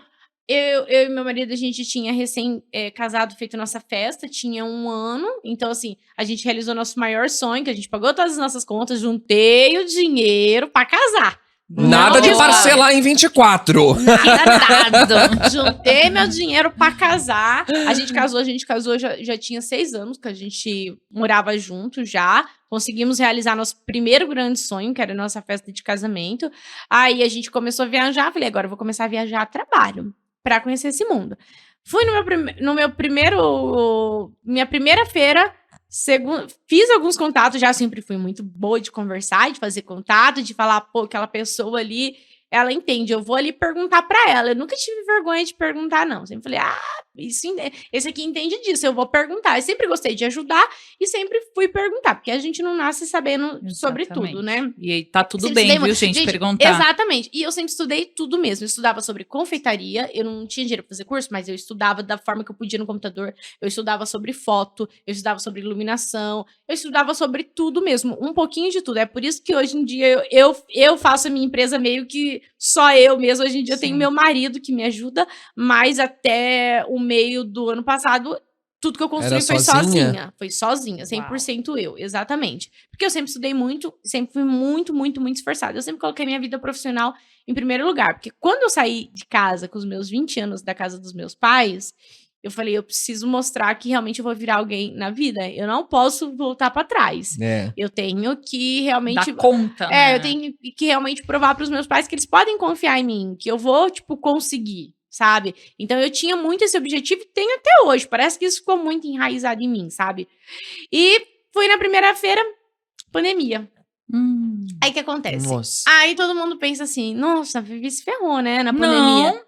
eu e meu marido, a gente tinha recém casado, feito nossa festa, tinha 1 ano. Então, assim, a gente realizou nosso maior sonho, que a gente pagou todas as nossas contas, juntei o dinheiro pra casar. Nada de parcelar em 24. Nada dado. Juntei meu dinheiro pra casar. A gente casou, já tinha 6 anos que a gente morava junto já. Conseguimos realizar nosso primeiro grande sonho, que era a nossa festa de casamento. Aí a gente começou a viajar. Falei, agora eu vou começar a viajar a trabalho pra conhecer esse mundo. Fui minha primeira feira. Fiz alguns contatos, já sempre fui muito boa de conversar, de fazer contato, de falar, pô, aquela pessoa ali, ela entende, eu vou ali perguntar pra ela. Eu nunca tive vergonha de perguntar, não. Sempre falei, esse aqui entende disso, eu vou perguntar. Eu sempre gostei de ajudar e sempre fui perguntar, porque a gente não nasce sabendo sobre tudo, né? E aí tá tudo Sempre bem, estudei viu, gente? Perguntar. Exatamente. E eu sempre estudei tudo mesmo. Eu estudava sobre confeitaria, eu não tinha dinheiro pra fazer curso, mas eu estudava da forma que eu podia no computador. Eu estudava sobre foto, eu estudava sobre iluminação, eu estudava sobre tudo mesmo, um pouquinho de tudo. É por isso que hoje em dia eu faço a minha empresa meio que só eu mesmo. Hoje em dia eu tenho meu marido que me ajuda, mas até o meio do ano passado, tudo que eu construí foi sozinha. Foi sozinha, 100% eu, exatamente. Porque eu sempre estudei muito, sempre fui muito, muito, muito esforçada. Eu sempre coloquei minha vida profissional em primeiro lugar. Porque quando eu saí de casa com os meus 20 anos da casa dos meus pais, eu falei, eu preciso mostrar que realmente eu vou virar alguém na vida. Eu não posso voltar pra trás. Eu tenho que realmente... Dar conta, né? Eu tenho que realmente provar pros meus pais que eles podem confiar em mim. Que eu vou, conseguir. Sabe? Então eu tinha muito esse objetivo e tenho até hoje. Parece que isso ficou muito enraizado em mim, sabe? E fui na primeira feira, pandemia. Aí o que acontece? Nossa. Aí todo mundo pensa assim, nossa, a Vivi se ferrou, né? Na pandemia.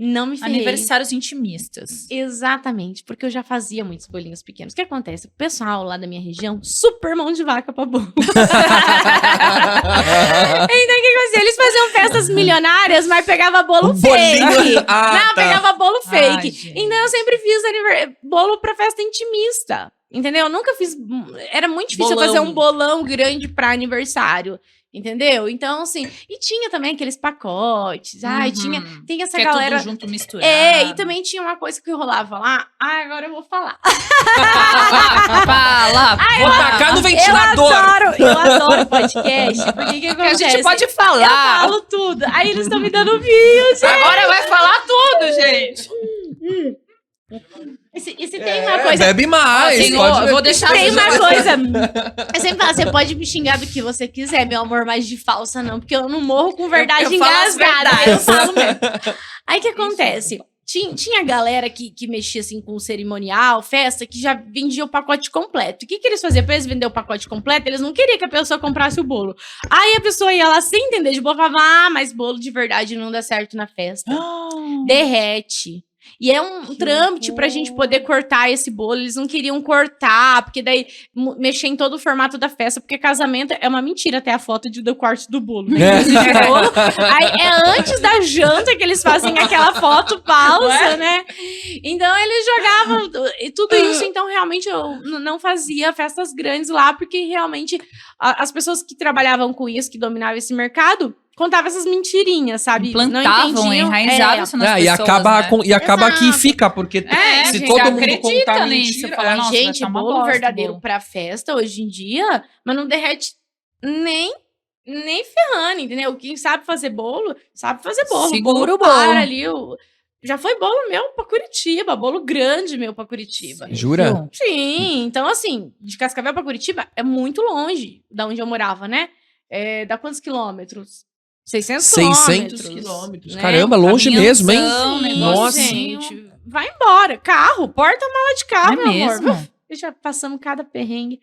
Não me ferrei. Aniversários intimistas. Exatamente, porque eu já fazia muitos bolinhos pequenos. O que acontece? O pessoal lá da minha região, super mão de vaca pra bolo. Então, o que aconteceu? Eles faziam festas milionárias, mas pegava bolo fake. Não, pegava bolo fake. Então, eu sempre fiz bolo pra festa intimista. Entendeu? Eu nunca fiz... Era muito difícil eu fazer um bolão grande pra aniversário. Entendeu? Então, assim... E tinha também aqueles pacotes. Tem essa galera... É tudo junto, misturado. E também tinha uma coisa que rolava lá. Agora eu vou falar. Fala! Vou tacar no ventilador! Eu adoro podcast. Porque que acontece? A gente pode falar. Eu falo tudo. Aí eles estão me dando views. Agora vai falar tudo, gente. E se tem uma coisa... Bebe mais. Eu vou deixar... Tem uma coisa... Eu sempre falo, você pode me xingar do que você quiser, meu amor, mas de falsa não. Porque eu não morro com verdade engasgada. Eu falo mesmo. Aí o que acontece? Tinha galera que mexia assim com cerimonial, festa, que já vendia o pacote completo. O que eles faziam? Pra eles vender o pacote completo, eles não queriam que a pessoa comprasse o bolo. Aí a pessoa ia lá sem entender de bolo, falava, mas bolo de verdade não dá certo na festa. Derrete. E é um trâmite pra gente poder cortar esse bolo. Eles não queriam cortar, porque daí mexer em todo o formato da festa, porque casamento é uma mentira até a foto do corte do bolo. Bolo. Aí é antes da janta que eles fazem aquela foto falsa, né? Então eles jogavam tudo isso. Então realmente eu não fazia festas grandes lá, porque realmente as pessoas que trabalhavam com isso, que dominavam esse mercado, contava essas mentirinhas, sabe? Plantavam, enraizavam isso nas pessoas, e acaba que fica, porque se todo mundo contar nisso, mentira... fala, nossa, gente, vai bolo verdadeiro pra festa, hoje em dia, mas não derrete nem ferrando, entendeu? Quem sabe fazer bolo, sabe fazer bolo. Segura o bolo. para ali, já foi bolo meu pra Curitiba, bolo grande meu pra Curitiba. Jura? Sim, então assim, de Cascavel pra Curitiba é muito longe da onde eu morava, né? Dá quantos quilômetros? 600 quilômetros. Né? Caramba, longe mesmo, hein? Sim, Nossa. gente. Vai embora. Carro, porta-mala de carro, meu mesmo? amor. Já passamos cada perrengue.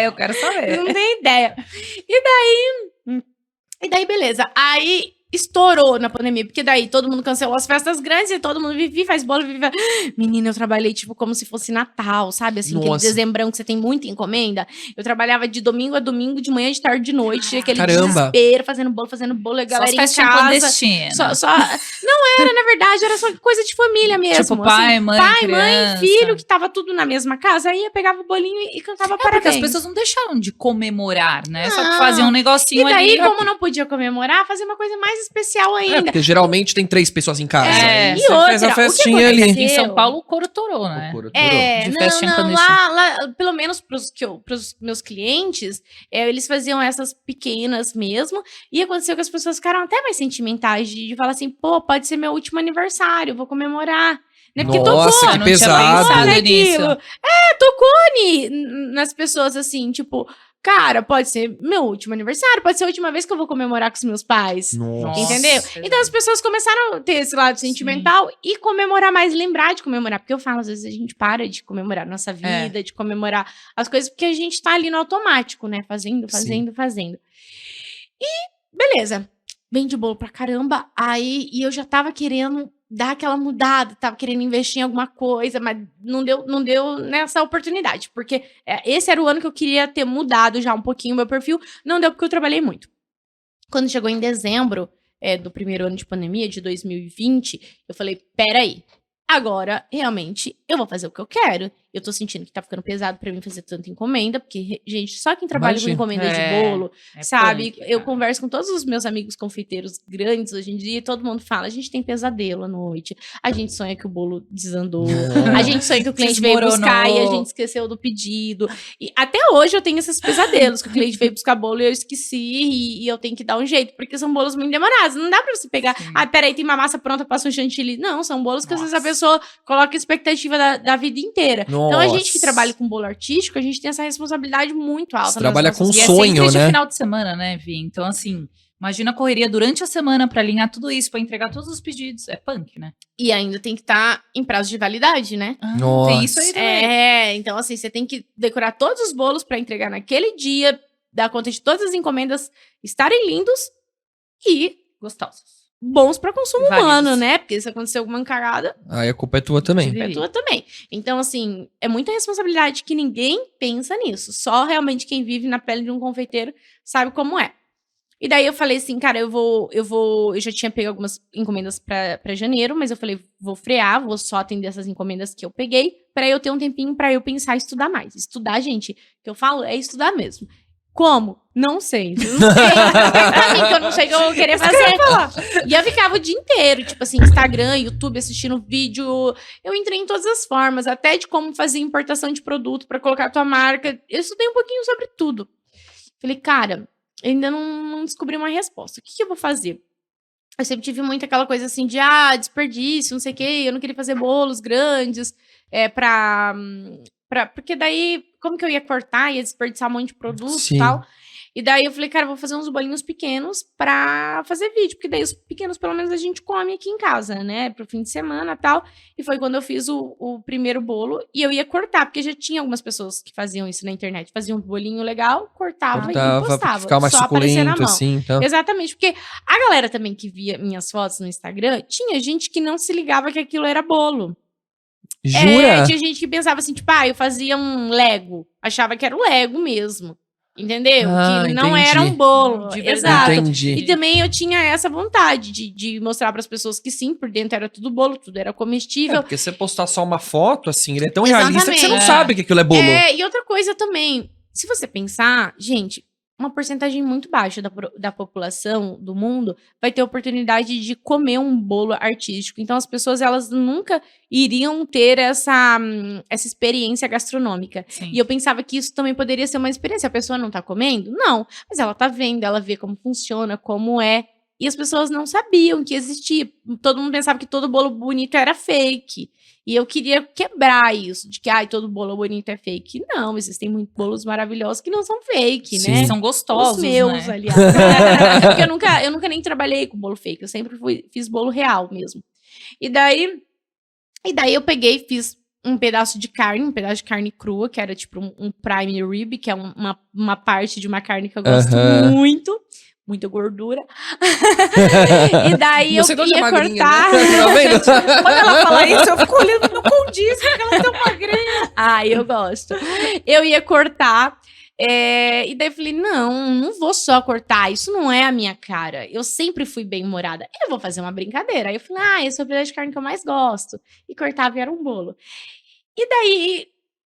Eu quero saber. Não tem ideia. E daí, beleza. Aí estourou na pandemia, porque daí todo mundo cancelou as festas grandes e todo mundo faz bolo, Menina, eu trabalhei tipo como se fosse Natal, sabe? Assim, aquele dezembrão que você tem muita encomenda. Eu trabalhava de domingo a domingo, de manhã, de tarde, de noite, aquele desespero, fazendo bolo, a galera em casa. Clandestina. Não era, na verdade, era só coisa de família mesmo. Tipo pai, assim, mãe, criança. filho, que tava tudo na mesma casa. Aí eu pegava o bolinho e cantava parabéns. Porque as pessoas não deixaram de comemorar, né? Só que faziam um negocinho ali. E daí, ali. como não podia comemorar, fazia uma coisa mais especial ainda. Porque geralmente tem 3 pessoas em casa. É. Aí E você outra, faz a o que festinha acontece? ali. Aqui em São Paulo, o couro torou, né? O couro torou. De festinha clandestina. lá, pelo menos pros meus clientes, eles faziam essas pequenas mesmo, e aconteceu que as pessoas ficaram até mais sentimentais de falar assim, pô, pode ser meu último aniversário, vou comemorar. Né? Porque Nossa, tocou, que não tinha pesado. pensado né, nisso. aquilo. Tocou nas pessoas assim, tipo, cara, pode ser meu último aniversário, pode ser a última vez que eu vou comemorar com os meus pais. Nossa. Entendeu? Então as pessoas começaram a ter esse lado sentimental e comemorar mais, lembrar de comemorar. Porque eu falo, às vezes a gente para de comemorar nossa vida, de comemorar as coisas, porque a gente tá ali no automático, né? Fazendo. E beleza. Vende bolo pra caramba. Aí, e eu já tava querendo dar aquela mudada, tava querendo investir em alguma coisa, mas não deu nessa oportunidade. Porque esse era o ano que eu queria ter mudado já um pouquinho o meu perfil. Não deu porque eu trabalhei muito. Quando chegou em dezembro do primeiro ano de pandemia, de 2020, eu falei, peraí, agora, realmente, eu vou fazer o que eu quero. Eu tô sentindo que tá ficando pesado pra mim fazer tanta encomenda, porque, gente, só quem trabalha Imagina. com encomenda de bolo, É sabe? punk, Eu cara. converso com todos os meus amigos confeiteiros grandes hoje em dia, e todo mundo fala, a gente tem pesadelo à noite, a gente sonha que o bolo desandou, a gente sonha que o cliente veio buscar e a Desmoronou. gente esqueceu do pedido. E até hoje eu tenho esses pesadelos, que o cliente veio buscar bolo e eu esqueci, e eu tenho que dar um jeito, porque são bolos muito demorados. Não dá pra você pegar, Sim. peraí, tem uma massa pronta, passa um chantilly. Não, são bolos que às vezes a pessoa coloca expectativa da vida inteira. Então a gente que trabalha com bolo artístico, a gente tem essa responsabilidade muito alta. Você trabalha com nossas E é sonho, sempre de né? final de semana, né, Vi? Então, assim, imagina a correria durante a semana pra alinhar tudo isso, pra entregar todos os pedidos. É punk, né? E ainda tem que estar em prazo de validade, né? Nossa. Tem isso aí também. Então assim, você tem que decorar todos os bolos pra entregar naquele dia, dar conta de todas as encomendas estarem lindos e Gostosos. bons pra consumo Válidos. humano, né? Porque se acontecer alguma cagada, Aí a culpa é tua também. é tua também. Então, assim, é muita responsabilidade que ninguém pensa nisso. Só realmente quem vive na pele de um confeiteiro sabe como é. E daí eu falei assim, cara, eu já tinha pego algumas encomendas pra janeiro, mas eu falei, vou frear, vou só atender essas encomendas que eu peguei, pra eu ter um tempinho pra eu pensar e estudar mais. Estudar, gente, que eu falo é estudar mesmo. Como? Não sei. Não sei. Pra mim, que eu não sei o que eu vou querer fazer. E eu ficava o dia inteiro, tipo assim, Instagram, YouTube, assistindo vídeo. Eu entrei em todas as formas, até de como fazer importação de produto pra colocar a tua marca. Eu estudei um pouquinho sobre tudo. Falei, cara, eu ainda não descobri uma resposta. O que eu vou fazer? Eu sempre tive muito aquela coisa assim de, desperdício, não sei o quê. Eu não queria fazer bolos grandes, porque daí, como que eu ia cortar? Ia desperdiçar um monte de produto Sim. e tal. E daí eu falei, cara, eu vou fazer uns bolinhos pequenos pra fazer vídeo. Porque daí os pequenos, pelo menos, a gente come aqui em casa, né? Pro fim de semana e tal. E foi quando eu fiz o primeiro bolo. E eu ia cortar, porque já tinha algumas pessoas que faziam isso na internet. Faziam um bolinho legal, cortava e Cortava pra postava. ficar mais só aparecer na suculento, mão. assim, então. Exatamente, porque a galera também que via minhas fotos no Instagram, tinha gente que não se ligava que aquilo era bolo. Jura? Tinha gente que pensava assim, tipo, eu fazia um Lego. Achava que era o Lego mesmo. Entendeu? Que não entendi. era um bolo. De verdade. Exato. Entendi. E também eu tinha essa vontade de mostrar para as pessoas que sim, por dentro era tudo bolo, tudo era comestível. Porque você postar só uma foto, assim, ele é tão realista que você não Exatamente. sabe que aquilo é bolo. E outra coisa também, se você pensar, gente, uma porcentagem muito baixa da população do mundo vai ter oportunidade de comer um bolo artístico. Então, as pessoas, elas nunca iriam ter essa experiência gastronômica. Sim. E eu pensava que isso também poderia ser uma experiência. A pessoa não tá comendo? Não. Mas ela tá vendo, ela vê como funciona, como é. E as pessoas não sabiam que existia. Todo mundo pensava que todo bolo bonito era fake. E eu queria quebrar isso, de que todo bolo bonito é fake. Não, existem muitos bolos maravilhosos que não são fake, Sim. né? São gostosos, Os meus, né? aliás. Porque eu nunca nem trabalhei com bolo fake. Eu sempre fiz bolo real mesmo. E daí eu peguei e fiz um pedaço de carne crua, que era tipo um prime rib, que é uma parte de uma carne que eu gosto muito. Muita gordura. E daí Você eu gosta de ia magrinha, cortar. né? Tá vendo? Quando ela fala isso, eu fico olhando no condiz, porque ela é tão magrinha. Eu gosto. Eu ia cortar. E daí eu falei, não vou só cortar, isso não é a minha cara. Eu sempre fui bem-humorada. Eu vou fazer uma brincadeira. Aí eu falei, esse é o pedaço de carne que eu mais gosto. E cortava e era um bolo. E daí,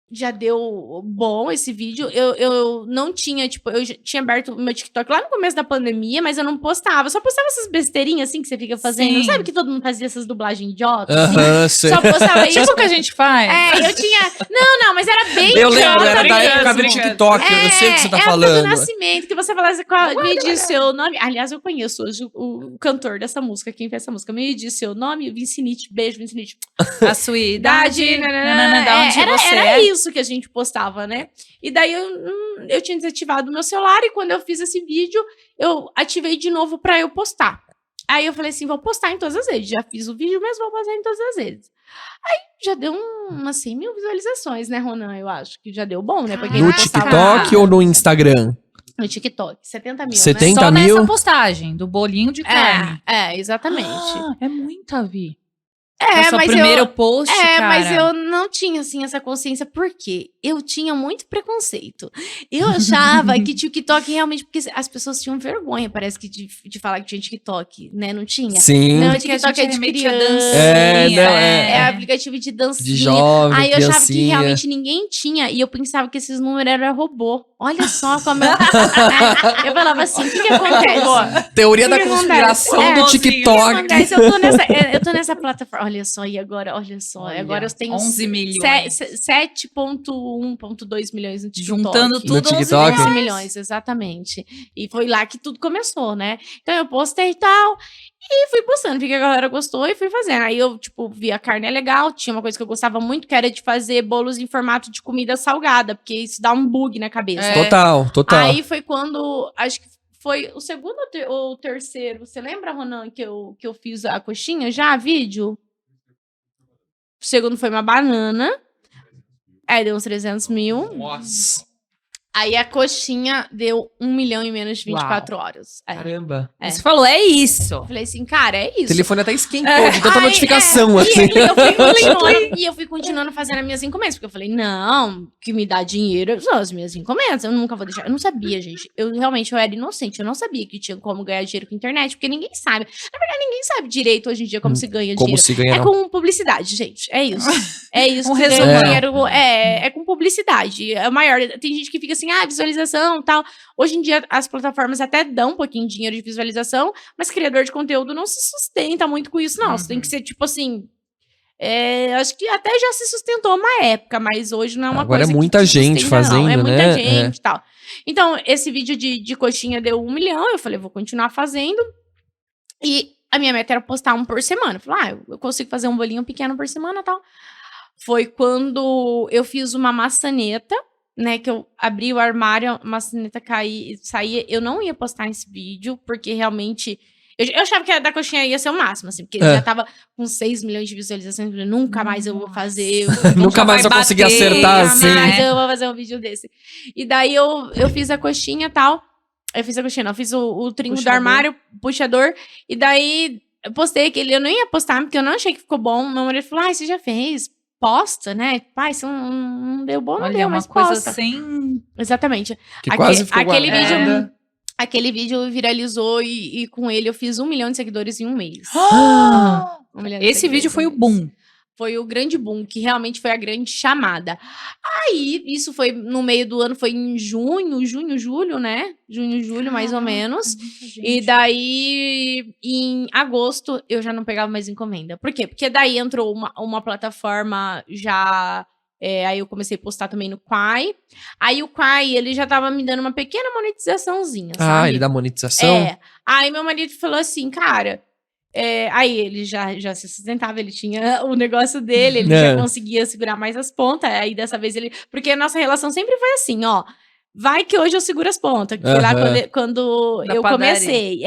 já deu bom esse vídeo. Eu não tinha, tipo, eu já tinha aberto o meu TikTok lá no começo da pandemia, mas eu não postava. Eu só postava essas besteirinhas, assim, que você fica fazendo. Sim. Sabe que todo mundo fazia essas dublagens idiotas? Assim? Aham, sei. Só postava isso. Tipo o que a gente faz. É, eu tinha... Não, mas era bem Eu lembro, idiota era da mesmo. época do TikTok, eu sei o que você tá época do falando. nascimento, que você fala assim, me diz seu nome. Aliás, eu conheço hoje o cantor dessa música, quem fez essa música. Me diz seu nome, Vincinite. Beijo, Vincinite. A sua idade, Nananana. da onde você Era é. isso que a gente postava, né? E daí eu tinha desativado o meu celular e quando eu fiz esse vídeo, eu ativei de novo pra eu postar. Aí eu falei assim, vou postar em todas as redes. Já fiz o vídeo, mas vou postar em todas as redes. Aí já deu umas 100 mil visualizações, né, Ronan? Eu acho que já deu bom, né? Pra quem No não postava TikTok nada. ou no Instagram? No TikTok, 70 mil, 70 Só mil? nessa postagem, do bolinho de carne. né? Exatamente. Ah, é muita, Vi. É, Seu mas primeiro eu... post, cara. mas eu não tinha, assim, essa consciência, porque eu tinha muito preconceito. Eu achava que TikTok realmente, porque as pessoas tinham vergonha, parece que de falar que tinha TikTok, né? Não tinha. Sim. Não, Porque a TikTok gente é de remetia a criança. dancinha, É aplicativo de dancinha. De jovem, Aí eu achava que criancinha. realmente ninguém tinha, e eu pensava que esses números eram robô. Olha só como eu... eu falava assim, o que acontece? Teoria da que acontece? conspiração É, do o que TikTok. acontece? Eu tô nessa plataforma. Olha só, e agora? Olha só. Olha, Agora eu tenho 11 milhões. 7,1,2 milhões no TikTok. Juntando tudo, No 11 TikTok? milhões. 11 milhões, exatamente. E foi lá que tudo começou, né? Então eu postei e tal. E fui postando, vi que a galera gostou e fui fazendo. Aí eu, tipo, vi a carne é legal. Tinha uma coisa que eu gostava muito, que era de fazer bolos em formato de comida salgada, porque isso dá um bug na cabeça. É. Total. Aí foi quando, acho que foi o segundo ou o terceiro. Você lembra, Ronan, que eu fiz a coxinha já, vídeo? O segundo foi uma banana. Aí deu uns 300 mil. Nossa. Aí a coxinha deu 1 milhão em menos de 24 horas. É. Caramba. É. Você falou, é isso. Eu falei assim, cara, é O isso. telefone até esquentou de tanta Aí, notificação, é, assim. E eu fui continuando fazendo as minhas encomendas, porque eu falei, não, que me dá dinheiro são as minhas encomendas, eu nunca vou deixar. Eu não sabia, gente. Eu era inocente, eu não sabia que tinha como ganhar dinheiro com internet, porque ninguém sabe. Na verdade, ninguém sabe direito hoje em dia como se ganha Como dinheiro. se ganha, É não. com publicidade, gente. É isso. É isso. Um que ganha resumão. dinheiro. É com publicidade. É o maior. Tem gente que fica assim, visualização e tal. Hoje em dia, as plataformas até dão um pouquinho de dinheiro de visualização, mas criador de conteúdo não se sustenta muito com isso, não. Você tem que ser, tipo assim... acho que até já se sustentou uma época, mas hoje não é uma Agora coisa é muita que te gente sustenta, não. fazendo, É muita né? gente e tal. Então, esse vídeo de coxinha deu 1 milhão. Eu falei, vou continuar fazendo. E a minha meta era postar um por semana. Eu falei, eu consigo fazer um bolinho pequeno por semana e tal. Foi quando eu fiz uma maçaneta, né, que eu abri o armário, a maçaneta saía. Eu não ia postar esse vídeo, porque realmente... Eu achava que a da coxinha ia ser o máximo, assim, porque já tava com 6 milhões de visualizações. Eu falei, nunca mais eu vou fazer. Nunca mais eu consegui acertar, assim. Nunca mais eu vou fazer um vídeo desse. E daí eu fiz a coxinha e tal. Eu fiz a coxinha, não. Eu fiz o trinco do armário, puxador. E daí eu postei aquele. Eu não ia postar, porque eu não achei que ficou bom. Meu marido falou, você já fez? Posta, né? Pai, se não deu bom, não Olha, deu, uma mas coisa posta. sem... Exatamente. Que quase ficou aquele guardada. vídeo viralizou e com ele eu fiz 1 milhão de seguidores em um mês. 1 milhão de Esse seguidores vídeo em foi um o mês. boom. Foi o grande boom, que realmente foi a grande chamada. Aí, isso foi no meio do ano, foi em julho, né? Junho, julho, mais ou menos. E daí, em agosto, eu já não pegava mais encomenda. Por quê? Porque daí entrou uma plataforma já... aí eu comecei a postar também no Quai. Aí o Quai, ele já tava me dando uma pequena monetizaçãozinha, sabe? Ele dá monetização? Aí meu marido falou assim, cara... aí ele já se sustentava, ele tinha o negócio dele, ele já conseguia segurar mais as pontas. Aí dessa vez ele... Porque a nossa relação sempre foi assim, ó. Vai que hoje eu seguro as pontas. Que foi lá quando Da eu padaria. comecei.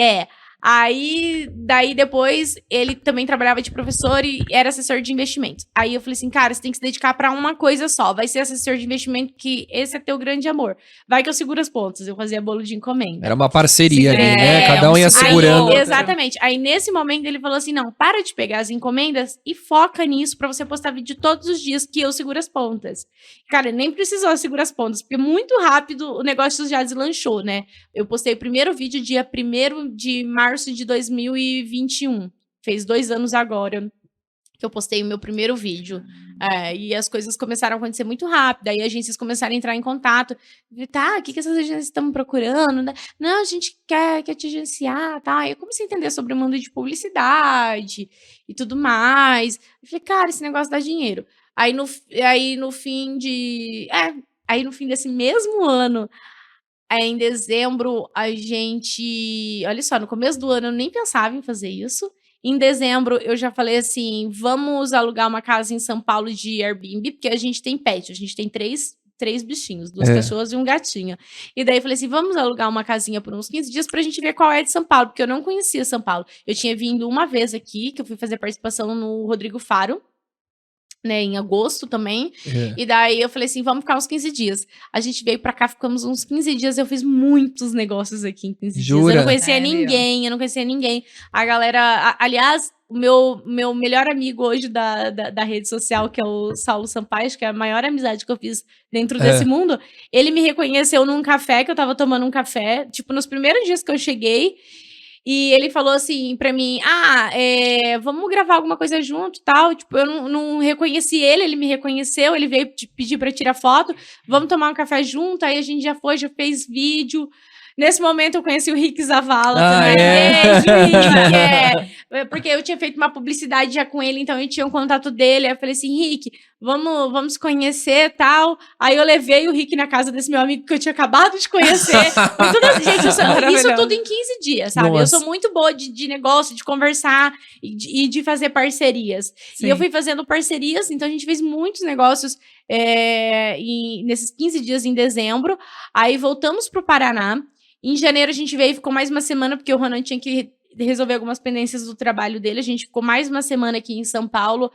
Aí, daí depois, ele também trabalhava de professor e era assessor de investimentos. Aí eu falei assim, cara, você tem que se dedicar pra uma coisa só. Vai ser assessor de investimento, que esse é teu grande amor. Vai que eu seguro as pontas. Eu fazia bolo de encomenda. Era uma parceria ali, né? É, Cada um ia segurando. Aí, exatamente. Aí, nesse momento, ele falou assim, não, para de pegar as encomendas e foca nisso pra você postar vídeo todos os dias que eu seguro as pontas. Cara, nem precisou segurar as pontas, porque muito rápido o negócio já deslanchou, né? Eu postei o primeiro vídeo dia 1º de março de 2021. Fez 2 anos agora que eu postei o meu primeiro vídeo. E as coisas começaram a acontecer muito rápido. Aí agências começaram a entrar em contato. Tá, o que essas agências estão procurando? Não, a gente quer te agenciar, tá? Aí eu comecei a entender sobre o mundo de publicidade e tudo mais. Eu falei, cara, esse negócio dá dinheiro. Aí no fim desse mesmo ano, em dezembro, a gente... Olha só, no começo do ano eu nem pensava em fazer isso. Em dezembro, eu já falei assim, vamos alugar uma casa em São Paulo de Airbnb, porque a gente tem pet, a gente tem três bichinhos, 2 cachorras e um gatinho. E daí eu falei assim, vamos alugar uma casinha por uns 15 dias pra gente ver qual é de São Paulo, porque eu não conhecia São Paulo. Eu tinha vindo uma vez aqui, que eu fui fazer participação no Rodrigo Faro, né, em agosto também. E daí eu falei assim, vamos ficar uns 15 dias. A gente veio pra cá, ficamos uns 15 dias, eu fiz muitos negócios aqui em 15 dias. Eu não conhecia ninguém, A galera, aliás, o meu melhor amigo hoje da rede social, que é o Saulo Sampaio, que é a maior amizade que eu fiz dentro desse mundo, ele me reconheceu num café, que eu tava tomando um café, tipo, nos primeiros dias que eu cheguei. E ele falou assim pra mim, vamos gravar alguma coisa junto e tal. Tipo, eu não reconheci ele me reconheceu, ele veio pedir pra tirar foto, vamos tomar um café junto, aí a gente já fez vídeo. Nesse momento eu conheci o Rick Zavala também. Porque eu tinha feito uma publicidade já com ele, então eu tinha um contato dele. Aí eu falei assim, Rick, vamos conhecer e tal. Aí eu levei o Rick na casa desse meu amigo que eu tinha acabado de conhecer. Foi tudo assim, gente, isso tudo em 15 dias, sabe? Nossa. Eu sou muito boa de negócio, de conversar e de fazer parcerias. Sim. E eu fui fazendo parcerias, então a gente fez muitos negócios nesses 15 dias em dezembro. Aí voltamos pro Paraná. Em janeiro a gente veio e ficou mais uma semana, porque o Ronan tinha que resolver algumas pendências do trabalho dele. A gente ficou mais uma semana aqui em São Paulo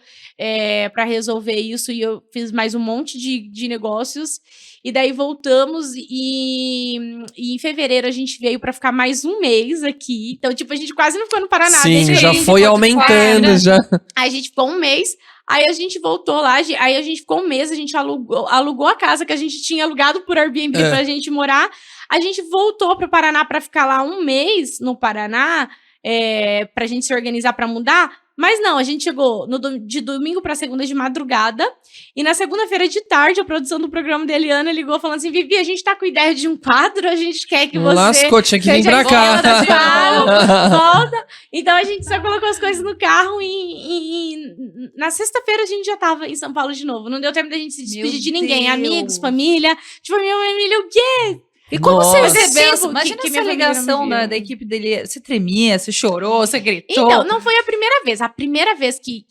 para resolver isso, e eu fiz mais um monte de negócios. E daí voltamos e em fevereiro a gente veio para ficar mais um mês aqui. Então, tipo, a gente quase não ficou no Paraná. Sim, desde já a gente foi ficou, aumentando, já. Aí a gente ficou um mês, aí a gente voltou lá, aí a gente ficou um mês, a gente alugou a casa que a gente tinha alugado por Airbnb pra gente morar. A gente voltou pro Paraná pra ficar lá um mês no Paraná, pra gente se organizar pra mudar. Mas não, a gente chegou de domingo pra segunda de madrugada. E na segunda-feira de tarde, a produção do programa da Eliana ligou falando assim, Vivi, a gente tá com ideia de um quadro, a gente quer que você... Lascou, tinha que vir pra cá. Volta. Então a gente só colocou as coisas no carro e na sexta-feira a gente já tava em São Paulo de novo. Não deu tempo da gente se despedir de ninguém. Amigos, família. Tipo, minha família, o quê? E como você recebeu? Imagina essa ligação da equipe dele. Você tremia, você chorou, você gritou. Então, não foi a primeira vez. A primeira vez que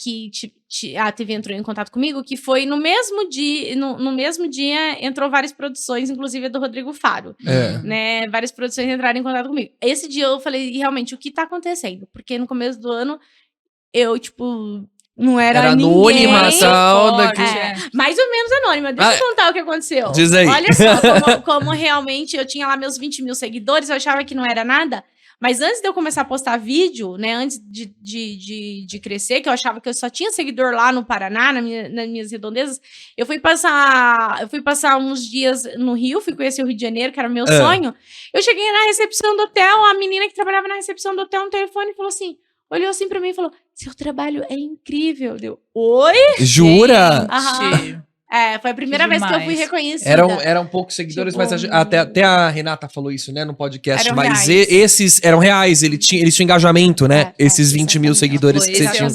a TV entrou em contato comigo, que foi no mesmo dia, no mesmo dia entrou várias produções, inclusive a do Rodrigo Faro. Né? Várias produções entraram em contato comigo. Esse dia eu falei, realmente, o que tá acontecendo? Porque no começo do ano, eu, tipo... Não era anônima, tal, mais ou menos anônima. Deixa eu contar o que aconteceu. Diz aí. Olha só, como realmente eu tinha lá meus 20 mil seguidores, eu achava que não era nada. Mas antes de eu começar a postar vídeo, né, antes de crescer, que eu achava que eu só tinha seguidor lá no Paraná, nas minhas redondezas, eu fui passar uns dias no Rio, fui conhecer o Rio de Janeiro, que era o meu sonho. Eu cheguei na recepção do hotel, a menina que trabalhava na recepção do hotel no telefone e falou assim, olhou assim pra mim e falou, seu trabalho é incrível. Deu, oi? Jura? Foi a primeira vez que eu fui reconhecida. Eram poucos seguidores, Tipo, mas até a Renata falou isso, né, no podcast. Eram mas reais. esses eram reais, eles tinham engajamento, né? Esses 20 mil seguidores que você tinha.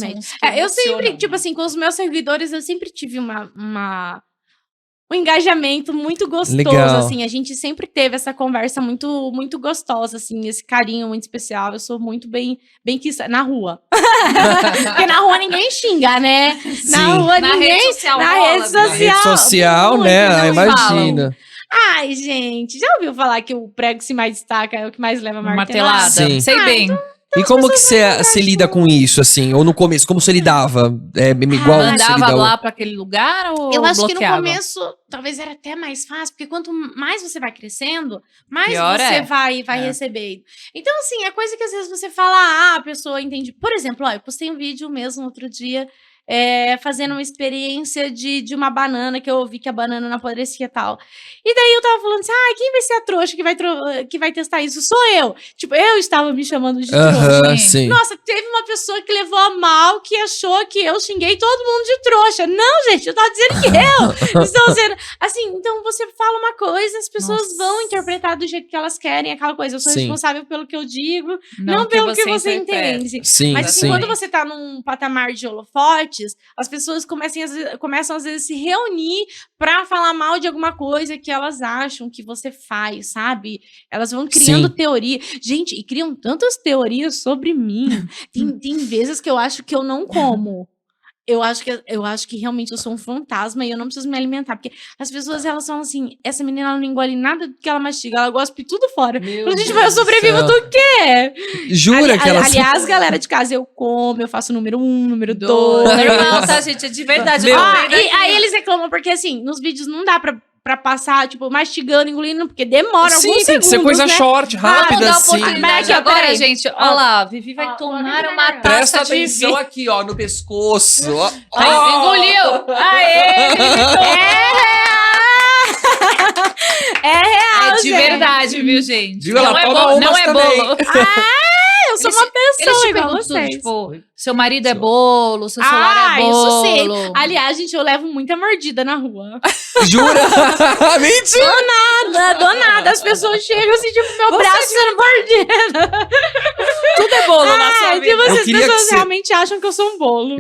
Eu sempre, tipo assim, com os meus seguidores, eu sempre tive um engajamento muito gostoso, Legal. assim, a gente sempre teve essa conversa muito, muito gostosa, assim, esse carinho muito especial, eu sou muito bem quista, na rua. Porque na rua ninguém xinga, né? Sim. Na rua Na ninguém... rede social Na rola, rede social. Na rede social, muito, né? não Imagina. Ai, gente, já ouviu falar que o prego que se mais destaca é o que mais leva martelada? Sim. Sei bem. E como que você lida com isso, assim? Ou no começo, como você lidava? Igual você Mandava lidava? lá pra aquele lugar ou Eu acho que no bloqueava? começo talvez era até mais fácil, porque quanto mais você vai crescendo, mais Pior você é. vai receber. Então, assim, é coisa que às vezes você fala, a pessoa entende. Por exemplo, eu postei um vídeo mesmo outro dia fazendo uma experiência de uma banana, que eu ouvi que a banana não apodrecia e tal. E daí eu tava falando assim, quem vai ser a trouxa que vai testar isso? Sou eu. Tipo, eu estava me chamando de trouxa. Sim. Nossa, teve uma pessoa que levou a mal, que achou que eu xinguei todo mundo de trouxa. Não, gente, eu tava dizendo que eu estou sendo... Assim, então você fala uma coisa, as pessoas vão interpretar do jeito que elas querem, aquela coisa. Eu sou responsável pelo que eu digo, não pelo que você entende. Sim, mas assim, sim. quando você tá num patamar de holofotes, as pessoas começam às vezes, se reunir pra falar mal de alguma coisa que elas acham que você faz, sabe? Elas vão criando teoria. Gente, e criam tantas teorias sobre mim. Tem vezes que eu acho que eu não como. Eu acho que realmente eu sou um fantasma e eu não preciso me alimentar. Porque as pessoas, elas são assim, essa menina ela não engole nada do que ela mastiga, ela gospe tudo fora. A gente vai, eu sobrevivo do quê? Jura que ela... Aliás, galera de casa, eu como, eu faço número 1, número 2. Normal, tá, gente? É de verdade. E aí eles reclamam, porque assim, nos vídeos não dá pra passar, tipo, mastigando, engolindo, porque demora alguns segundos, tem que ser coisa short, rápida, assim. Mas agora, gente, olha lá, Vivi vai tomar uma taça Presta de atenção vinho. aqui, ó, no pescoço. Ó. Engoliu! Aê! É real, É de verdade, viu, gente? Viu? Ela Não é toma bolo, umas não é também. bolo. Eu sou uma Eles pessoa te igual perguntam tudo, vocês. tipo, seu marido é bolo, seu celular é bolo. Isso sei. Aliás, gente, eu levo muita mordida na rua. Jura? Mentira! Do nada, as pessoas chegam assim, tipo, meu braço sendo mordido. Tudo é bolo na sua vida. Tipo, Eu as queria pessoas que você- realmente acham que eu sou um bolo.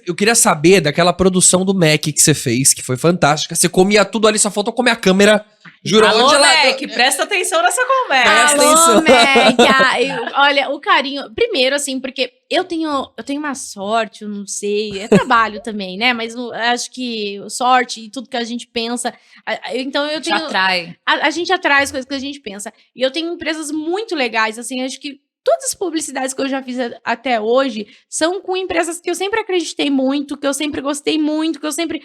Eu queria saber daquela produção do Mac que você fez, que foi fantástica. Você comia tudo ali, só faltou comer a câmera. Jurou? Alô, Onde ela... Mac, presta atenção nessa conversa. Presta atenção. Alô, Meg. Olha, o carinho... Primeiro, assim, porque eu tenho uma sorte, eu não sei... É trabalho também, né? Mas eu acho que sorte e tudo que a gente pensa... Então, eu Te tenho... atrai. A gente atrai as coisas que a gente pensa. E eu tenho empresas muito legais, assim, acho que todas as publicidades que eu já fiz até hoje são com empresas que eu sempre acreditei muito, que eu sempre gostei muito, que eu sempre...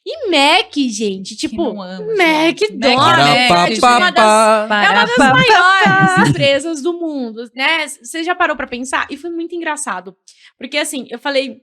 E Mac, gente, tipo, não ama, gente. McDonald's, Mac, é uma das maiores empresas do mundo, né? Você já parou pra pensar? E foi muito engraçado. Porque, assim, eu falei...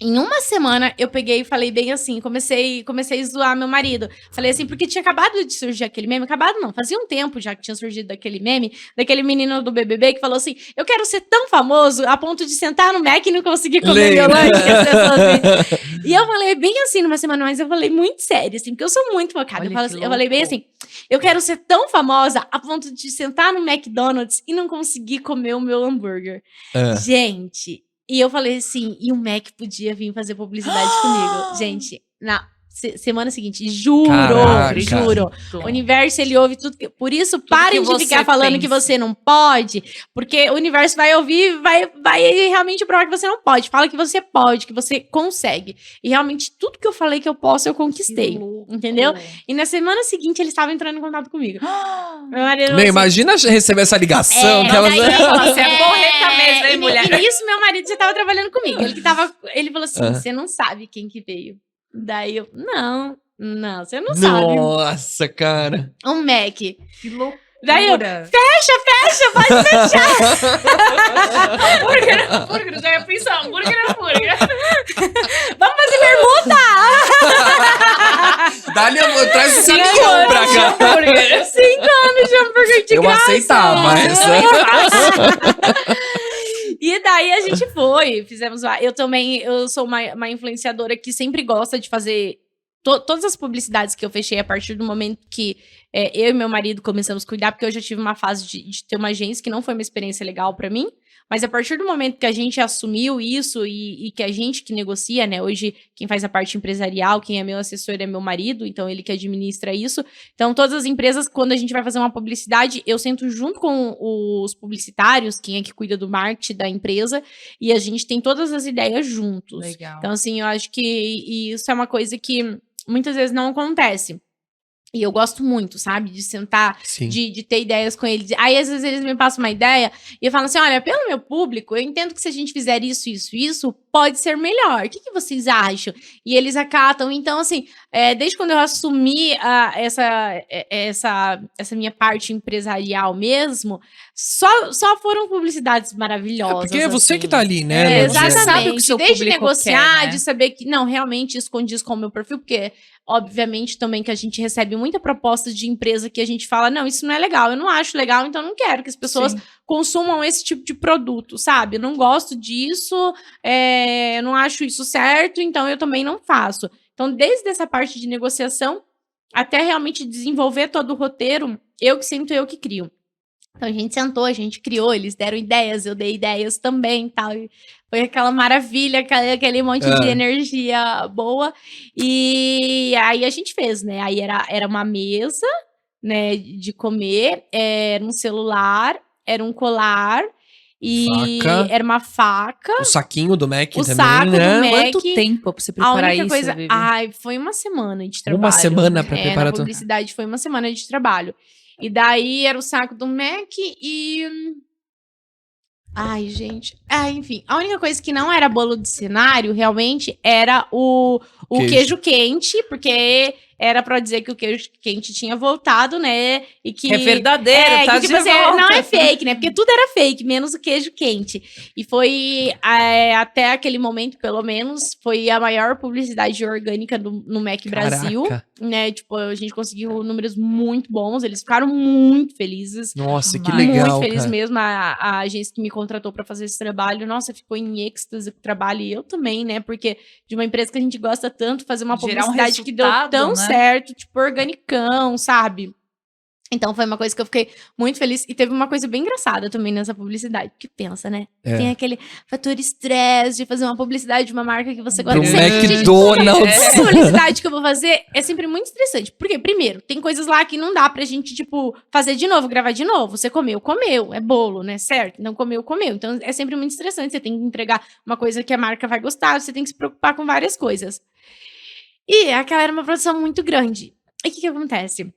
Em uma semana, eu peguei e falei bem assim, comecei a zoar meu marido. Falei assim, porque tinha acabado de surgir aquele meme. Acabado não, fazia um tempo já que tinha surgido aquele meme, daquele menino do BBB que falou assim, eu quero ser tão famoso a ponto de sentar no Mac e não conseguir comer meu lanche. Que as pessoas assim. E eu falei bem assim numa semana, mas eu falei muito sério, assim, porque eu sou muito focada. Eu falei bem assim, eu quero ser tão famosa a ponto de sentar no McDonald's e não conseguir comer o meu hambúrguer. Gente... E eu falei assim, e o Mac podia vir fazer publicidade comigo. Gente, na semana seguinte, juro. O universo, ele ouve tudo. Por isso, parem de ficar falando que você não pode, porque o universo vai ouvir, vai realmente provar que você não pode. Fala que você pode, que você consegue. E realmente, tudo que eu falei que eu posso, eu conquistei. Entendeu? E na semana seguinte, eles estavam entrando em contato comigo. Meu marido Bem, imagina receber essa ligação. Que elas... Você é porreta mesmo, hein, mulher? E nisso, meu marido já tava trabalhando comigo. Ele falou assim, você não sabe quem que veio. Daí eu, não, você não sabe. Nossa, cara. Um Mac. Que loucura. Daí eu, fecha, pode fechar. Hambúrguer, já ia pensar, hambúrguer. Vamos fazer pergunta. Dá-lhe amor, traz esse caminhão pra cá. 5 anos de hambúrguer de Eu graça. aceitava essa. E daí a gente foi, fizemos lá. Eu sou uma influenciadora que sempre gosta de fazer todas as publicidades que eu fechei a partir do momento que eu e meu marido começamos a cuidar, porque eu já tive uma fase de ter uma agência que não foi uma experiência legal pra mim. Mas a partir do momento que a gente assumiu isso e que a gente que negocia, né? Hoje, quem faz a parte empresarial, quem é meu assessor é meu marido, então ele que administra isso. Então, todas as empresas, quando a gente vai fazer uma publicidade, eu sento junto com os publicitários, quem é que cuida do marketing da empresa, e a gente tem todas as ideias juntos. Legal. Então, assim, eu acho que isso é uma coisa que muitas vezes não acontece. E eu gosto muito, sabe? De sentar, de ter ideias com eles. Aí, às vezes, eles me passam uma ideia e eu falo assim, olha, pelo meu público, eu entendo que se a gente fizer isso, pode ser melhor. O que vocês acham? E eles acatam. Então, assim, desde quando eu assumi essa minha parte empresarial mesmo, só foram publicidades maravilhosas. Porque é você assim. que tá ali, né? Você Luzia? sabe o que seu Desde público negociar, quer, né? de saber que, não, realmente isso condiz com o meu perfil, porque, obviamente, também que a gente recebe muita proposta de empresa que a gente fala, não, isso não é legal, eu não acho legal, então eu não quero que as pessoas Sim. consumam esse tipo de produto, sabe? Eu não gosto disso, eu não acho isso certo, então eu também não faço. Então, desde essa parte de negociação até realmente desenvolver todo o roteiro, eu que crio. Então, a gente sentou, a gente criou, eles deram ideias, eu dei ideias também, tal. E foi aquela maravilha, aquele monte de energia boa. E aí a gente fez, né? Aí era uma mesa, né, de comer, era um celular, era um colar e Faca. era uma faca. O saquinho do Mac O também, saco né? do Mac. Quanto tempo pra você A preparar única isso, coisa. Vivi? Ai, foi uma semana de trabalho. Uma semana pra Na preparar tudo. publicidade foi uma semana de trabalho. E daí era o saco do Mac e. Ai, gente. Enfim. A única coisa que não era bolo de cenário, realmente, era o queijo quente, porque era pra dizer que o queijo quente tinha voltado, né? E que. É verdadeiro, tá que, de tipo assim, volta. não é fake, né? Porque tudo era fake, menos o queijo quente. E foi, até aquele momento, pelo menos, foi a maior publicidade orgânica no Mac Brasil. Caraca. Né? Tipo, a gente conseguiu números muito bons, eles ficaram muito felizes. Nossa, que Muito legal, Muito feliz cara. mesmo. A agência que me contratou pra fazer esse trabalho, nossa, ficou em êxtase com o trabalho. E eu também, né? Porque de uma empresa que a gente gosta tanto, fazer uma Gerar um publicidade que deu resultado, tão né? certo, tipo, organicão, sabe? Então foi uma coisa que eu fiquei muito feliz. E teve uma coisa bem engraçada também nessa publicidade. Porque pensa, né? É. Tem aquele fator estresse de fazer uma publicidade de uma marca que você Pro gosta. Gente, McDonald's. toda publicidade que eu vou fazer é sempre muito estressante. Porque, primeiro, tem coisas lá que não dá pra gente, tipo, fazer de novo, gravar de novo. Você comeu, comeu. É bolo, né? Certo? Não comeu, comeu. Então é sempre muito estressante. Você tem que entregar uma coisa que a marca vai gostar. Você tem que se preocupar com várias coisas. E aquela era uma produção muito grande. E o que acontece?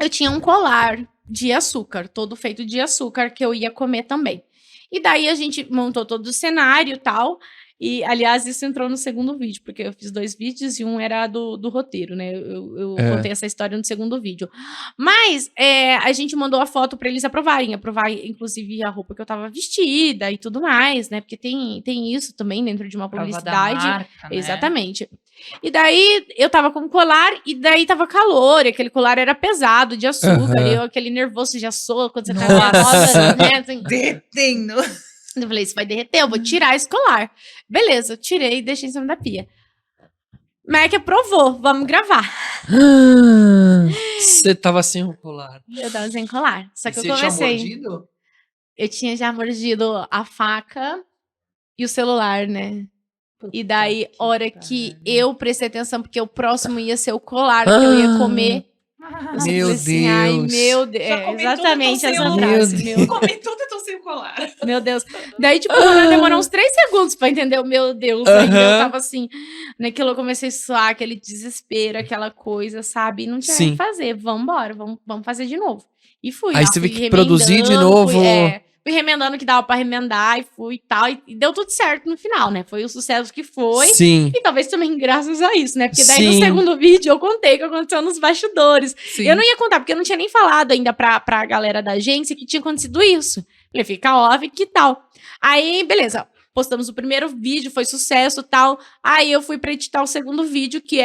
Eu tinha um colar de açúcar, todo feito de açúcar, que eu ia comer também. E daí a gente montou todo o cenário e tal. E, aliás, isso entrou no segundo vídeo, porque eu fiz 2 vídeos e um era do roteiro, né? Eu contei essa história no segundo vídeo. Mas a gente mandou a foto pra eles aprovar, inclusive, a roupa que eu tava vestida e tudo mais, né? Porque tem isso também dentro de uma Prova da publicidade. marca, né? Exatamente. E daí eu tava com colar e daí tava calor, e aquele colar era pesado de açúcar, e aquele nervoso já soa quando você tá nervosa, né? Assim, Derretendo. eu falei, isso vai derreter, eu vou tirar esse colar. Beleza, eu tirei e deixei em cima da pia. Mac aprovou, vamos gravar. Você tava sem o colar. Eu tava sem colar. Só que Você eu tinha comecei. mordido? Eu tinha já mordido a faca e o celular, né? E daí, hora que eu prestei atenção, porque o próximo ia ser o colar que eu ia comer. Eu só Meu falei assim, ai, Deus. meu Deus. Já comi Exatamente tudo, tô essa sem frase. Deus. Meu, Comi tudo e tô sem o colar. meu Deus. Daí, tipo, demorou uns 3 segundos pra entender o meu Deus. Aí eu tava assim, naquilo eu comecei a suar, aquele desespero, aquela coisa, sabe? E não tinha o Sim. que fazer. Vambora, vamos fazer de novo. E fui. Aí lá, você fui teve que produzir de remendando, novo. Fui remendando o que dava pra remendar e fui e tal. E deu tudo certo no final, né? Foi o sucesso que foi. Sim. E talvez também graças a isso, né? Porque daí no Sim. segundo vídeo eu contei o que aconteceu nos bastidores. Sim. Eu não ia contar, porque eu não tinha nem falado ainda pra galera da agência que tinha acontecido isso. Falei, fica óbvio que tal. Aí, beleza. Postamos o primeiro vídeo, foi sucesso e tal. Aí eu fui pra editar o segundo vídeo, que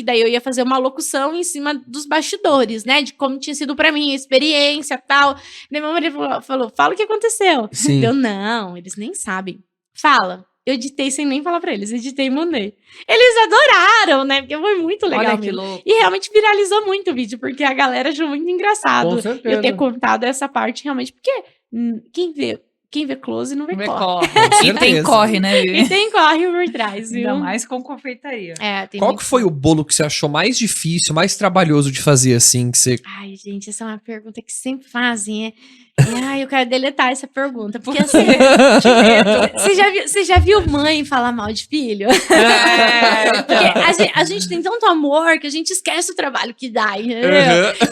daí eu ia fazer uma locução em cima dos bastidores, né? De como tinha sido pra mim a experiência e tal. Daí meu marido falou, fala o que aconteceu. Sim. Eu, não, eles nem sabem. Fala. Eu editei sem nem falar pra eles, editei e mandei. Eles adoraram, né? Porque foi muito legal Olha que mesmo. louco. E realmente viralizou muito o vídeo, porque a galera achou muito engraçado Com certeza. eu ter contado essa parte realmente, porque quem vê close não vê Vê corre. corre. Com E tem certeza. corre, né, Vivi? E tem corre por trás, viu? Ainda mais com confeitaria. Tem Qual muito que foi o bolo que você achou mais difícil, mais trabalhoso de fazer, assim, que você... Ai, gente, essa é uma pergunta que sempre fazem, Ai, eu quero deletar essa pergunta, porque assim, você já viu mãe falar mal de filho? Porque a gente tem tanto amor que a gente esquece o trabalho que dá, entendeu?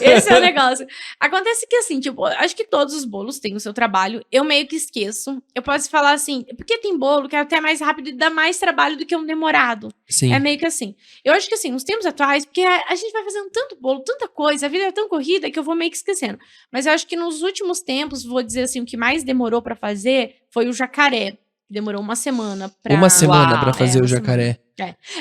Esse é o negócio. Acontece que assim, tipo, acho que todos os bolos têm o seu trabalho, eu meio que esqueço. Eu posso falar assim, porque tem bolo que é até mais rápido e dá mais trabalho do que um demorado. Sim. É meio que assim. Eu acho que assim, nos tempos atuais, porque a gente vai fazendo tanto bolo, tanta coisa, a vida é tão corrida que eu vou meio que esquecendo. Mas eu acho que nos últimos tempos, vou dizer assim, o que mais demorou pra fazer foi o jacaré. Demorou uma semana pra... Uma semana Uau, pra fazer é, o uma jacaré.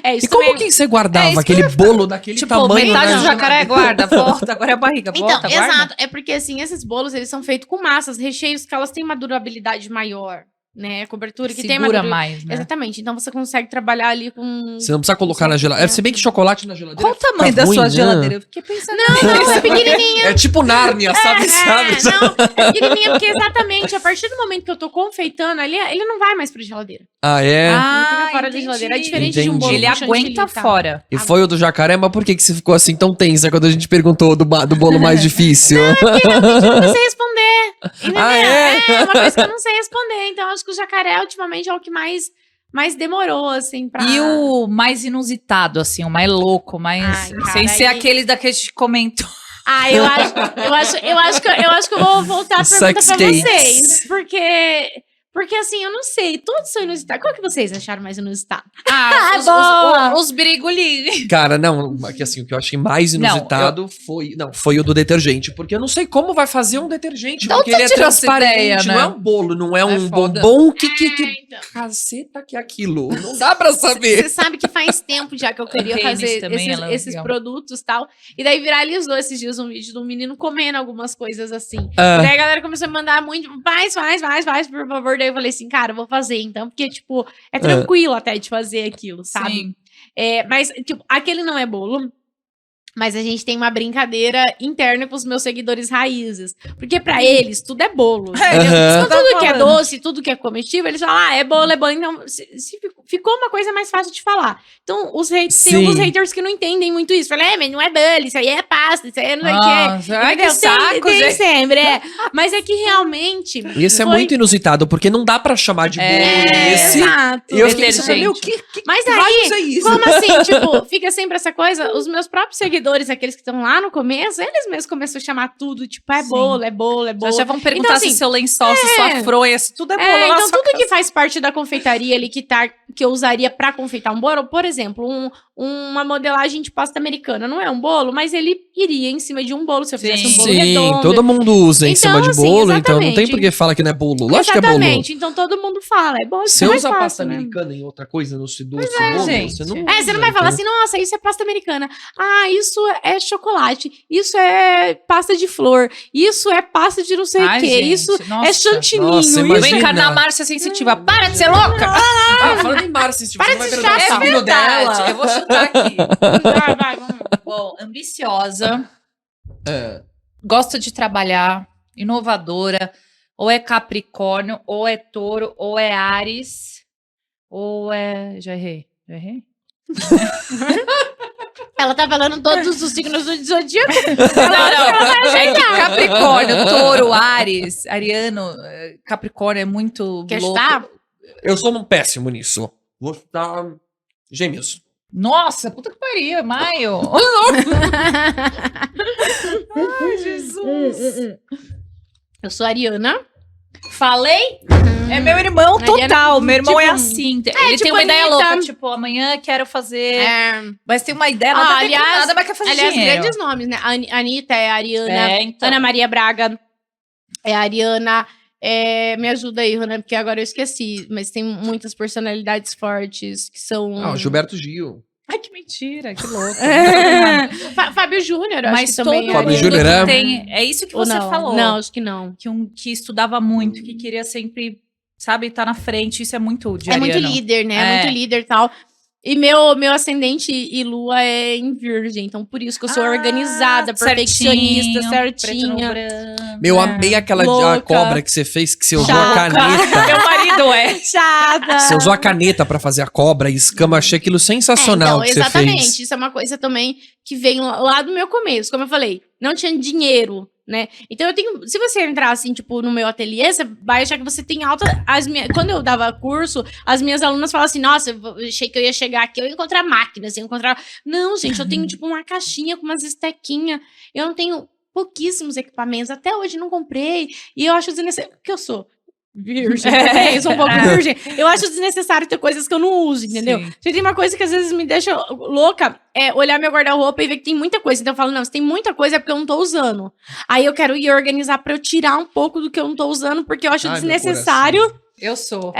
É isso E como também. que você guardava isso aquele bolo daquele Tipo, tamanho? metade na do jacaré geladeira? guarda, volta, agora é a barriga, Então, volta, guarda. exato. É porque, assim, esses bolos, eles são feitos com massas, recheios que elas têm uma durabilidade maior, né? A cobertura que tem uma Segura durabilidade... mais, né? Exatamente. Então, você consegue trabalhar ali com... Você não precisa colocar na geladeira. Se bem que chocolate na geladeira. Qual o tamanho fica da ruim, sua né? geladeira? Eu fiquei pensando Não, é pequenininha. É tipo Nárnia, sabe? Não, é pequenininha, porque exatamente, a partir do momento que eu tô confeitando ali, ele não vai mais pra geladeira. Ah, é? Ele fica fora da geladeira. É diferente de um bolo Ele com chantilly aguenta e tal. fora. E foi o do jacaré, mas por que você ficou assim tão tensa quando a gente perguntou do bolo mais difícil? Eu não sei responder. Entendeu? Ah, é? É uma coisa que eu não sei responder. Então, acho que o jacaré, ultimamente, é o que mais demorou, assim, pra... E o mais inusitado, assim, o mais louco, mais. Ai, cara, sem ser aí- aqueles daqueles que comentou. Ah, eu acho que eu vou voltar a pergunta Sex pra tapes. vocês. Porque, assim, eu não sei. Todos são inusitados. Qual que vocês acharam mais inusitado? boa! Os briguli. Cara, não, que assim, o que eu achei mais inusitado foi o do detergente, porque eu não sei como vai fazer um detergente, De porque onde ele é você tirou essa transparente, ideia, né? não é um bolo, não é um foda. bombom, que Então. caceta que é aquilo, não dá pra saber. Você sabe que faz tempo já que eu queria Tênis fazer também, ela é esses legal. produtos e tal. E daí viralizou esses dias um vídeo de um menino comendo algumas coisas assim. Ah. E daí a galera começou a mandar muito, faz, por favor. Daí eu falei assim, cara, eu vou fazer então, porque, tipo, é tranquilo até de fazer aquilo, sabe? Sim. Mas, tipo, aquele não é bolo. Mas a gente tem uma brincadeira interna com os meus seguidores raízes. Porque pra eles, tudo é bolo. Aham. Então, tudo que é doce, tudo que é comestível, eles falam, é bolo, é bolo. Então, ficou uma coisa mais fácil de falar. Então, tem Sim. alguns haters que não entendem muito isso. Falam, mas não é bolo, isso aí é pasta, isso aí é não sei o quê. Nossa, ai, que Entendeu? saco, tem gente. sempre, é. Mas é que realmente... Esse é foi- muito inusitado, porque não dá pra chamar de bolo esse. Exato. E eu fiquei pensando, Detergente. meu, que Mas raios é aí, isso? como assim, tipo, fica sempre essa coisa, os meus próprios seguidores, aqueles que estão lá no começo, eles mesmos começam a chamar tudo, tipo, é Sim. bolo, é bolo, é bolo. Já vão perguntar Então, assim, se seu lençol, se sua fronha, se tudo é bolo. É, na então sua tudo casa. que faz parte da confeitaria ali que eu usaria pra confeitar um bolo, por exemplo, uma modelagem de pasta americana, não é um bolo, mas ele iria em cima de um bolo, se eu fizesse um bolo Sim, redondo. todo mundo usa em Então, cima de assim, bolo, então não tem exatamente. por que falar que não é bolo. Lógico que é bolo. Exatamente, então todo mundo fala, é bolo, Você é mais usa fácil, pasta né? americana em outra coisa no doce bolo? gente. Você não Você não usa, vai falar então. assim, nossa, isso é pasta americana. Ah, isso é chocolate. Isso é pasta de flor. Isso é pasta de não sei o Ai, quê. gente, Isso nossa. é chantininho. Nossa, isso- Eu imagina. vou encarnar a Márcia sensitiva. Para de ser louca! Ah, falando em Márcia, tipo, Para você vai de perguntar chutar, se filho dela. Eu vou chutar aqui. Vai, vamos. Bom, ambiciosa, É. gosta de trabalhar, inovadora, ou é Capricórnio, ou é Touro, ou é Áries, ou é... Já errei? Ela tá falando todos os signos do zodíaco. Não. É que Capricórnio, Touro, Áries, Ariano, Capricórnio é muito Quer louco. chutar? Eu sou um péssimo nisso. Vou chutar Gêmeos. Nossa, puta que pariu, é maio. Ai, Jesus. Eu sou Ariana. Falei? É meu irmão total. Ariana, Meu irmão é tipo, assim. Ele tipo tem uma ideia Anitta. louca. Tipo, amanhã quero fazer. É, Mas tem uma ideia, Ah, nada a ver com aliás- nada, mas quer fazer aliás, dinheiro. grandes nomes, né? Anitta é a Ariana. É, então. Ana Maria Braga é a Ariana. Me ajuda aí, Rona, porque agora eu esqueci. Mas tem muitas personalidades fortes que são... Ah, o Gilberto Gil. Ai, que mentira, que louco. Fábio Júnior, eu Mas acho que todo também Fábio mundo Júnior que é- tem... É isso que Ou você não? falou. Não, acho que não. Que estudava muito, que queria sempre, sabe, estar na frente. Isso é muito de É muito ariano. líder, né? É. Muito líder e tal. E meu ascendente e lua é em virgem. Então, por isso que eu sou organizada, perfeccionista, Preto no certinha. branco. Meu, amei aquela a Louca. cobra que você fez, que você usou a Chata. caneta. Meu marido é. Chata. Você usou a caneta pra fazer a cobra e escama. Achei aquilo sensacional então, que você exatamente. fez. Isso é uma coisa também que vem lá do meu começo. Como eu falei, não tinha dinheiro, né? Então eu tenho, se você entrar assim, tipo, no meu ateliê, você vai achar que você tem alta, quando eu dava curso, as minhas alunas falavam assim, nossa, eu achei que eu ia chegar aqui, eu ia encontrar máquinas, eu ia encontrar... Não, gente, eu tenho, tipo, uma caixinha com umas estequinhas, eu não tenho pouquíssimos equipamentos, até hoje não comprei, e eu acho desnecessário, porque eu sou virgem, eu sou um pouco virgem. Eu acho desnecessário ter coisas que eu não uso, entendeu? Sim. Se tem uma coisa que às vezes me deixa louca, é olhar meu guarda-roupa e ver que tem muita coisa. Então eu falo, não, se tem muita coisa é porque eu não tô usando. Aí eu quero ir organizar pra eu tirar um pouco do que eu não tô usando, porque eu acho Ai, meu desnecessário. Eu sou.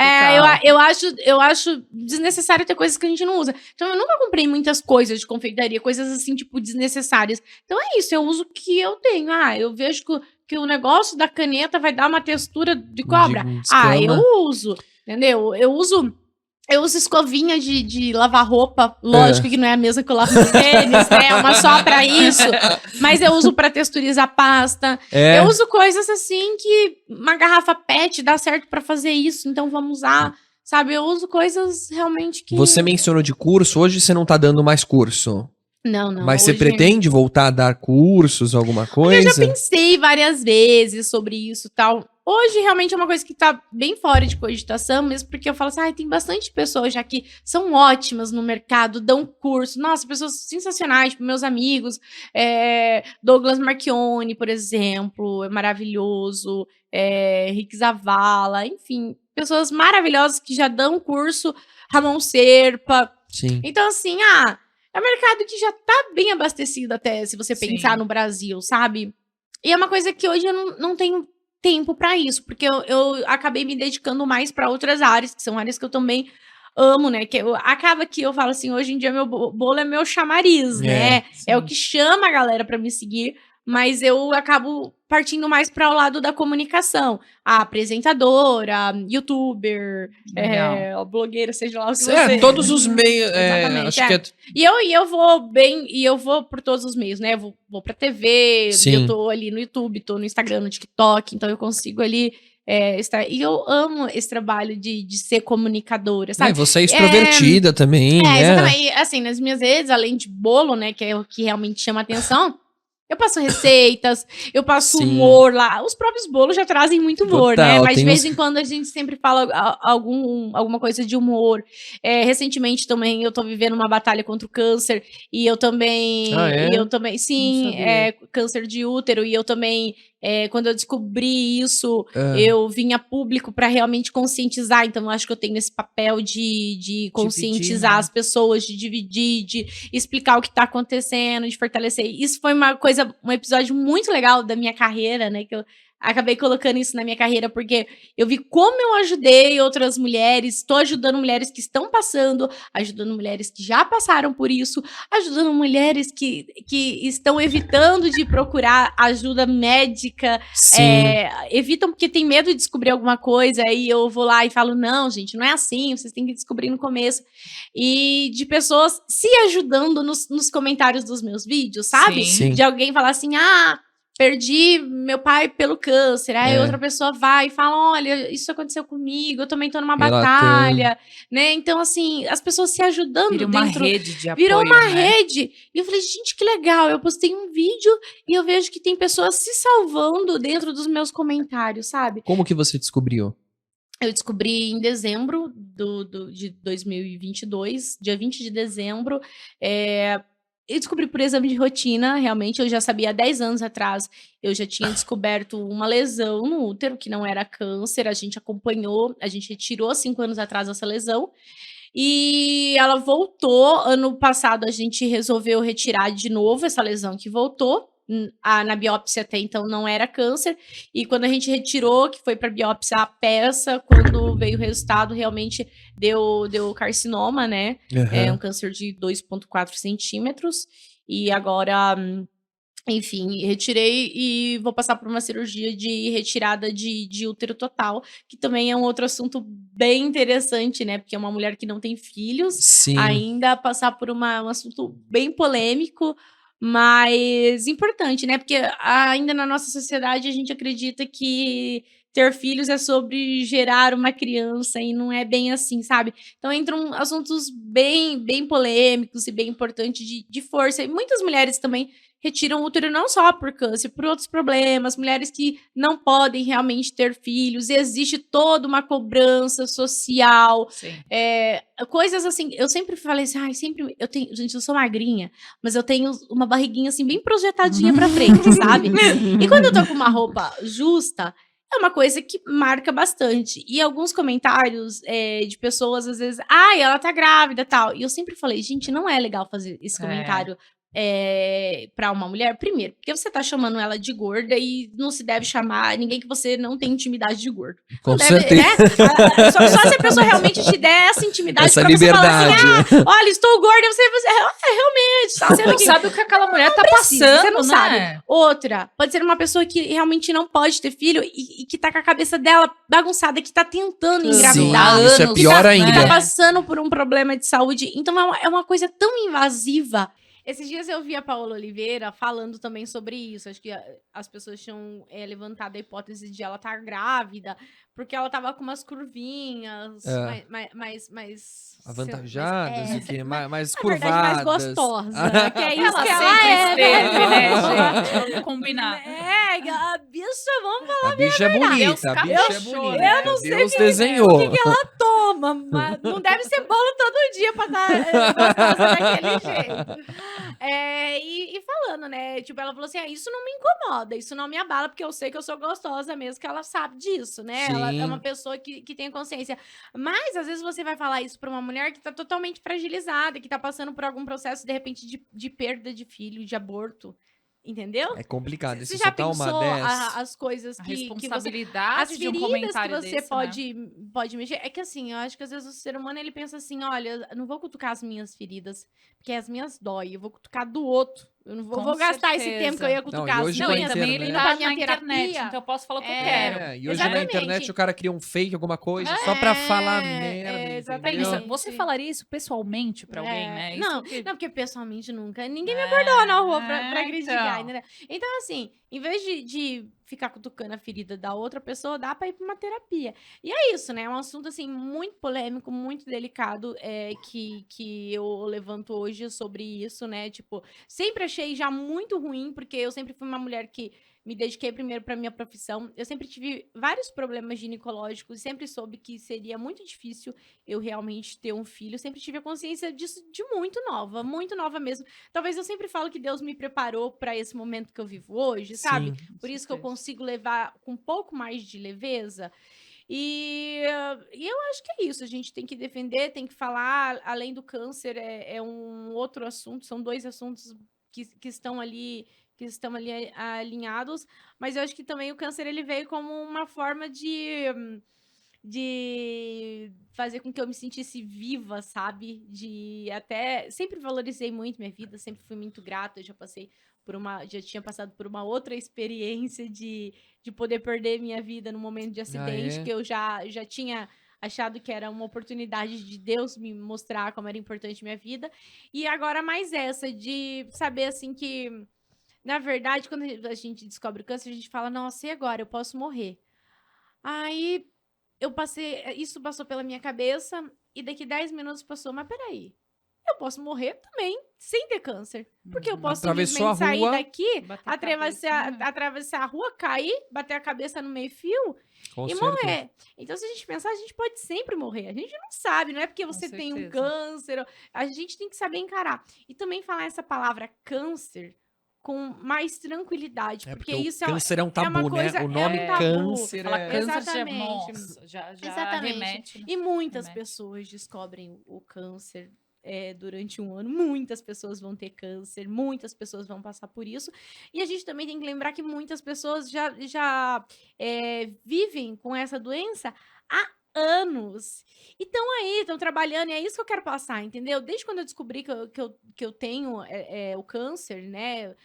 Eu acho desnecessário ter coisas que a gente não usa. Então, eu nunca comprei muitas coisas de confeitaria, coisas assim, tipo, desnecessárias. Então, é isso, eu uso o que eu tenho. Eu vejo que o negócio da caneta vai dar uma textura de cobra. Eu uso, entendeu? Eu uso escovinha de lavar roupa. Lógico que não é a mesma que eu lavo no tênis, né? É uma só pra isso. Mas eu uso pra texturizar pasta. Eu uso coisas assim que uma garrafa PET dá certo pra fazer isso. Então vamos usar, sabe? Eu uso coisas realmente que... Você mencionou de curso, hoje você não tá dando mais curso. Não. Mas você hoje- pretende voltar a dar cursos, alguma coisa? Eu já pensei várias vezes sobre isso e tal. Hoje, realmente, é uma coisa que tá bem fora de cogitação, mesmo porque eu falo assim, tem bastante pessoas já que são ótimas no mercado, dão curso. Nossa, pessoas sensacionais, tipo, meus amigos. Douglas Marchione, por exemplo, é maravilhoso. Rick Zavala, enfim. Pessoas maravilhosas que já dão curso. Ramon Serpa. Sim. Então, assim, é um mercado que já tá bem abastecido até, se você Sim. pensar no Brasil, sabe? E é uma coisa que hoje eu não tenho tempo pra isso, porque eu acabei me dedicando mais pra outras áreas, que são áreas que eu também amo, né? Acaba que eu falo assim, hoje em dia meu bolo é meu chamariz, né? É o que chama a galera pra me seguir, mas eu acabo partindo mais para o lado da comunicação. A apresentadora, youtuber, blogueira, seja lá o que você... todos os meios. Exatamente, Acho que é... E eu vou bem, e eu vou por todos os meios, né? Eu vou pra TV, Sim. eu tô ali no YouTube, tô no Instagram, no TikTok, então eu consigo ali estar. E eu amo esse trabalho de ser comunicadora, sabe? você é extrovertida também, né? Exatamente. E, assim, nas minhas redes, além de bolo, né, que é o que realmente chama atenção, eu passo receitas, eu passo humor lá. Os próprios bolos já trazem muito humor, né? Mas de vez em quando a gente sempre fala alguma coisa de humor. Recentemente também eu tô vivendo uma batalha contra o câncer. E eu também... Sim, câncer de útero. E eu também... quando eu descobri isso, eu vim a público para realmente conscientizar. Então, eu acho que eu tenho esse papel de conscientizar as pessoas, de dividir, de explicar o que tá acontecendo, de fortalecer. Isso foi um episódio muito legal da minha carreira, né? Que eu acabei colocando isso na minha carreira, porque eu vi como eu ajudei outras mulheres, estou ajudando mulheres que estão passando, ajudando mulheres que já passaram por isso, ajudando mulheres que estão evitando de procurar ajuda médica, evitam porque tem medo de descobrir alguma coisa, aí eu vou lá e falo, não, gente, não é assim, vocês têm que descobrir no começo. E de pessoas se ajudando nos comentários dos meus vídeos, sabe? Sim. De alguém falar assim, perdi meu pai pelo câncer. Aí outra pessoa vai e fala, olha, isso aconteceu comigo, eu também tô numa batalha, né? Então, assim, as pessoas se ajudando Virou uma rede de apoio, virou uma né? rede. E eu falei, gente, que legal. Eu postei um vídeo e eu vejo que tem pessoas se salvando dentro dos meus comentários, sabe? Como que você descobriu? Eu descobri em dezembro de 2022, dia 20 de dezembro, eu descobri por exame de rotina, realmente, eu já sabia há 10 anos atrás, eu já tinha descoberto uma lesão no útero, que não era câncer, a gente acompanhou, a gente retirou 5 anos atrás essa lesão, e ela voltou, ano passado a gente resolveu retirar de novo essa lesão que voltou, na biópsia até então não era câncer, e quando a gente retirou, que foi para biópsia a peça, quando veio o resultado, realmente deu carcinoma, né? É um câncer de 2,4 centímetros, e agora, enfim, retirei e vou passar por uma cirurgia de retirada de útero total, que também é um outro assunto bem interessante, né? Porque é uma mulher que não tem filhos, ainda passar por um assunto bem polêmico, mas importante, né? Porque ainda na nossa sociedade a gente acredita que ter filhos é sobre gerar uma criança e não é bem assim, sabe? Então entram assuntos bem polêmicos e bem importantes de força. E muitas mulheres também retiram o útero não só por câncer, por outros problemas, mulheres que não podem realmente ter filhos, e existe toda uma cobrança social, Sim. coisas assim, eu sempre falei assim, gente, eu sou magrinha, mas eu tenho uma barriguinha assim, bem projetadinha pra frente, sabe? E quando eu tô com uma roupa justa, é uma coisa que marca bastante. E alguns comentários de pessoas, às vezes, ela tá grávida e tal. E eu sempre falei, gente, não é legal fazer esse comentário pra uma mulher. Primeiro, porque você tá chamando ela de gorda e não se deve chamar ninguém que você não tem intimidade de gordo. Com Não deve, certeza. né? Só se a pessoa realmente te der essa intimidade Essa pra você falar liberdade. assim, olha, estou gorda, você realmente, tá Você não sabe o que aquela mulher tá precisa, passando, você não né? sabe. Outra, pode ser uma pessoa que realmente não pode ter filho e que tá com a cabeça dela bagunçada, que tá tentando Sim, engravidar. isso é anos, pior né? ainda. Tá passando por um problema de saúde. Então é uma coisa tão invasiva. Esses dias eu vi a Paola Oliveira falando também sobre isso. Acho que as pessoas tinham levantado a hipótese de ela estar grávida, porque ela tava com umas curvinhas mais Avantajadas, o quê? Mais na verdade, mais curvadas. gostosa. Que é isso Ela que sempre ela esteve, né, né? gente? Vamos combinar. A bicha, vamos A bicha é bonita, a bicha é caprichou, bonita. né? Eu não sei Deus o desenhou. toma, mas não deve ser bolo todo dia pra estar gostosa daquele jeito. E falando, né? Tipo, ela falou assim: isso não me incomoda, isso não me abala, porque eu sei que eu sou gostosa mesmo, que ela sabe disso, né? Ela Sim. é uma pessoa que tem consciência. Mas, às vezes, você vai falar isso pra uma mulher que tá totalmente fragilizada, que tá passando por algum processo, de repente, de perda de filho, de aborto. Entendeu? É complicado. Você Se já soltar uma pensou dessa. as coisas A que você responsabilidade as de um feridas que comentário você desse, né? pode mexer. É que assim, eu acho que às vezes o ser humano ele pensa assim: olha, eu não vou cutucar as minhas feridas, porque as minhas dói. Eu vou cutucar do outro. Eu não vou, Com vou gastar esse certeza. tempo que eu ia Não, cutucar e as hoje Não, com a e minhas. também ele internet. pra tá minha na internet, terapia. então eu posso falar o que eu É, quero. E hoje na exatamente. internet o cara cria um fake, alguma coisa, só pra falar merda. exatamente. Entendeu? Pensa, você falaria isso pessoalmente pra alguém, né? Isso Não, que- não, porque pessoalmente nunca. Ninguém me abordou na rua pra criticar, então. entendeu? Então, assim, em vez de ficar cutucando a ferida da outra pessoa, dá pra ir pra uma terapia. E é isso, né? É um assunto, assim, muito polêmico, muito delicado, que eu levanto hoje sobre isso, né? Tipo, sempre achei já muito ruim, porque eu sempre fui uma mulher que me dediquei primeiro pra minha profissão. Eu sempre tive vários problemas ginecológicos, sempre soube que seria muito difícil eu realmente ter um filho. Sempre tive a consciência disso de muito nova mesmo. Talvez eu sempre falo que Deus me preparou pra esse momento que eu vivo hoje, sabe? Sim. Por isso que eu consigo levar com um pouco mais de leveza. E eu acho que é isso. A gente tem que defender, tem que falar. Além do câncer, é um outro assunto. São dois assuntos que estão ali alinhados. Mas eu acho que também o câncer ele veio como uma forma de fazer com que eu me sentisse viva, sabe? De até sempre valorizei muito minha vida, sempre fui muito grata, já tinha passado por uma outra experiência de poder perder minha vida no momento de acidente, é? que eu já tinha achado que era uma oportunidade de Deus me mostrar como era importante minha vida. E agora mais essa de saber assim que na verdade, quando a gente descobre o câncer, a gente fala, nossa, e agora? Eu posso morrer. Aí isso passou pela minha cabeça e daqui 10 minutos passou, mas peraí, eu posso morrer também sem ter câncer. Porque eu posso Atravessou a simplesmente sair rua, daqui, Bater a cabeça, né? atravessar a rua, cair, bater a cabeça no meio-fio com e certeza. morrer. Então, se a gente pensar, a gente pode sempre morrer. A gente não sabe, não é porque você tem um certeza. câncer. A gente tem que saber encarar. E também falar essa palavra câncer com mais tranquilidade. Porque Porque isso o câncer é um tabu, uma coisa, né? O nome é um tabu. câncer Fala é... câncer Exatamente. já Exatamente. remete, né? E muitas Remete. pessoas descobrem o câncer durante um ano. Muitas pessoas vão ter câncer, muitas pessoas vão passar por isso. E a gente também tem que lembrar que muitas pessoas já vivem com essa doença há anos. E estão aí, estão trabalhando, e é isso que eu quero passar, entendeu? Desde quando eu descobri que eu tenho o câncer, né?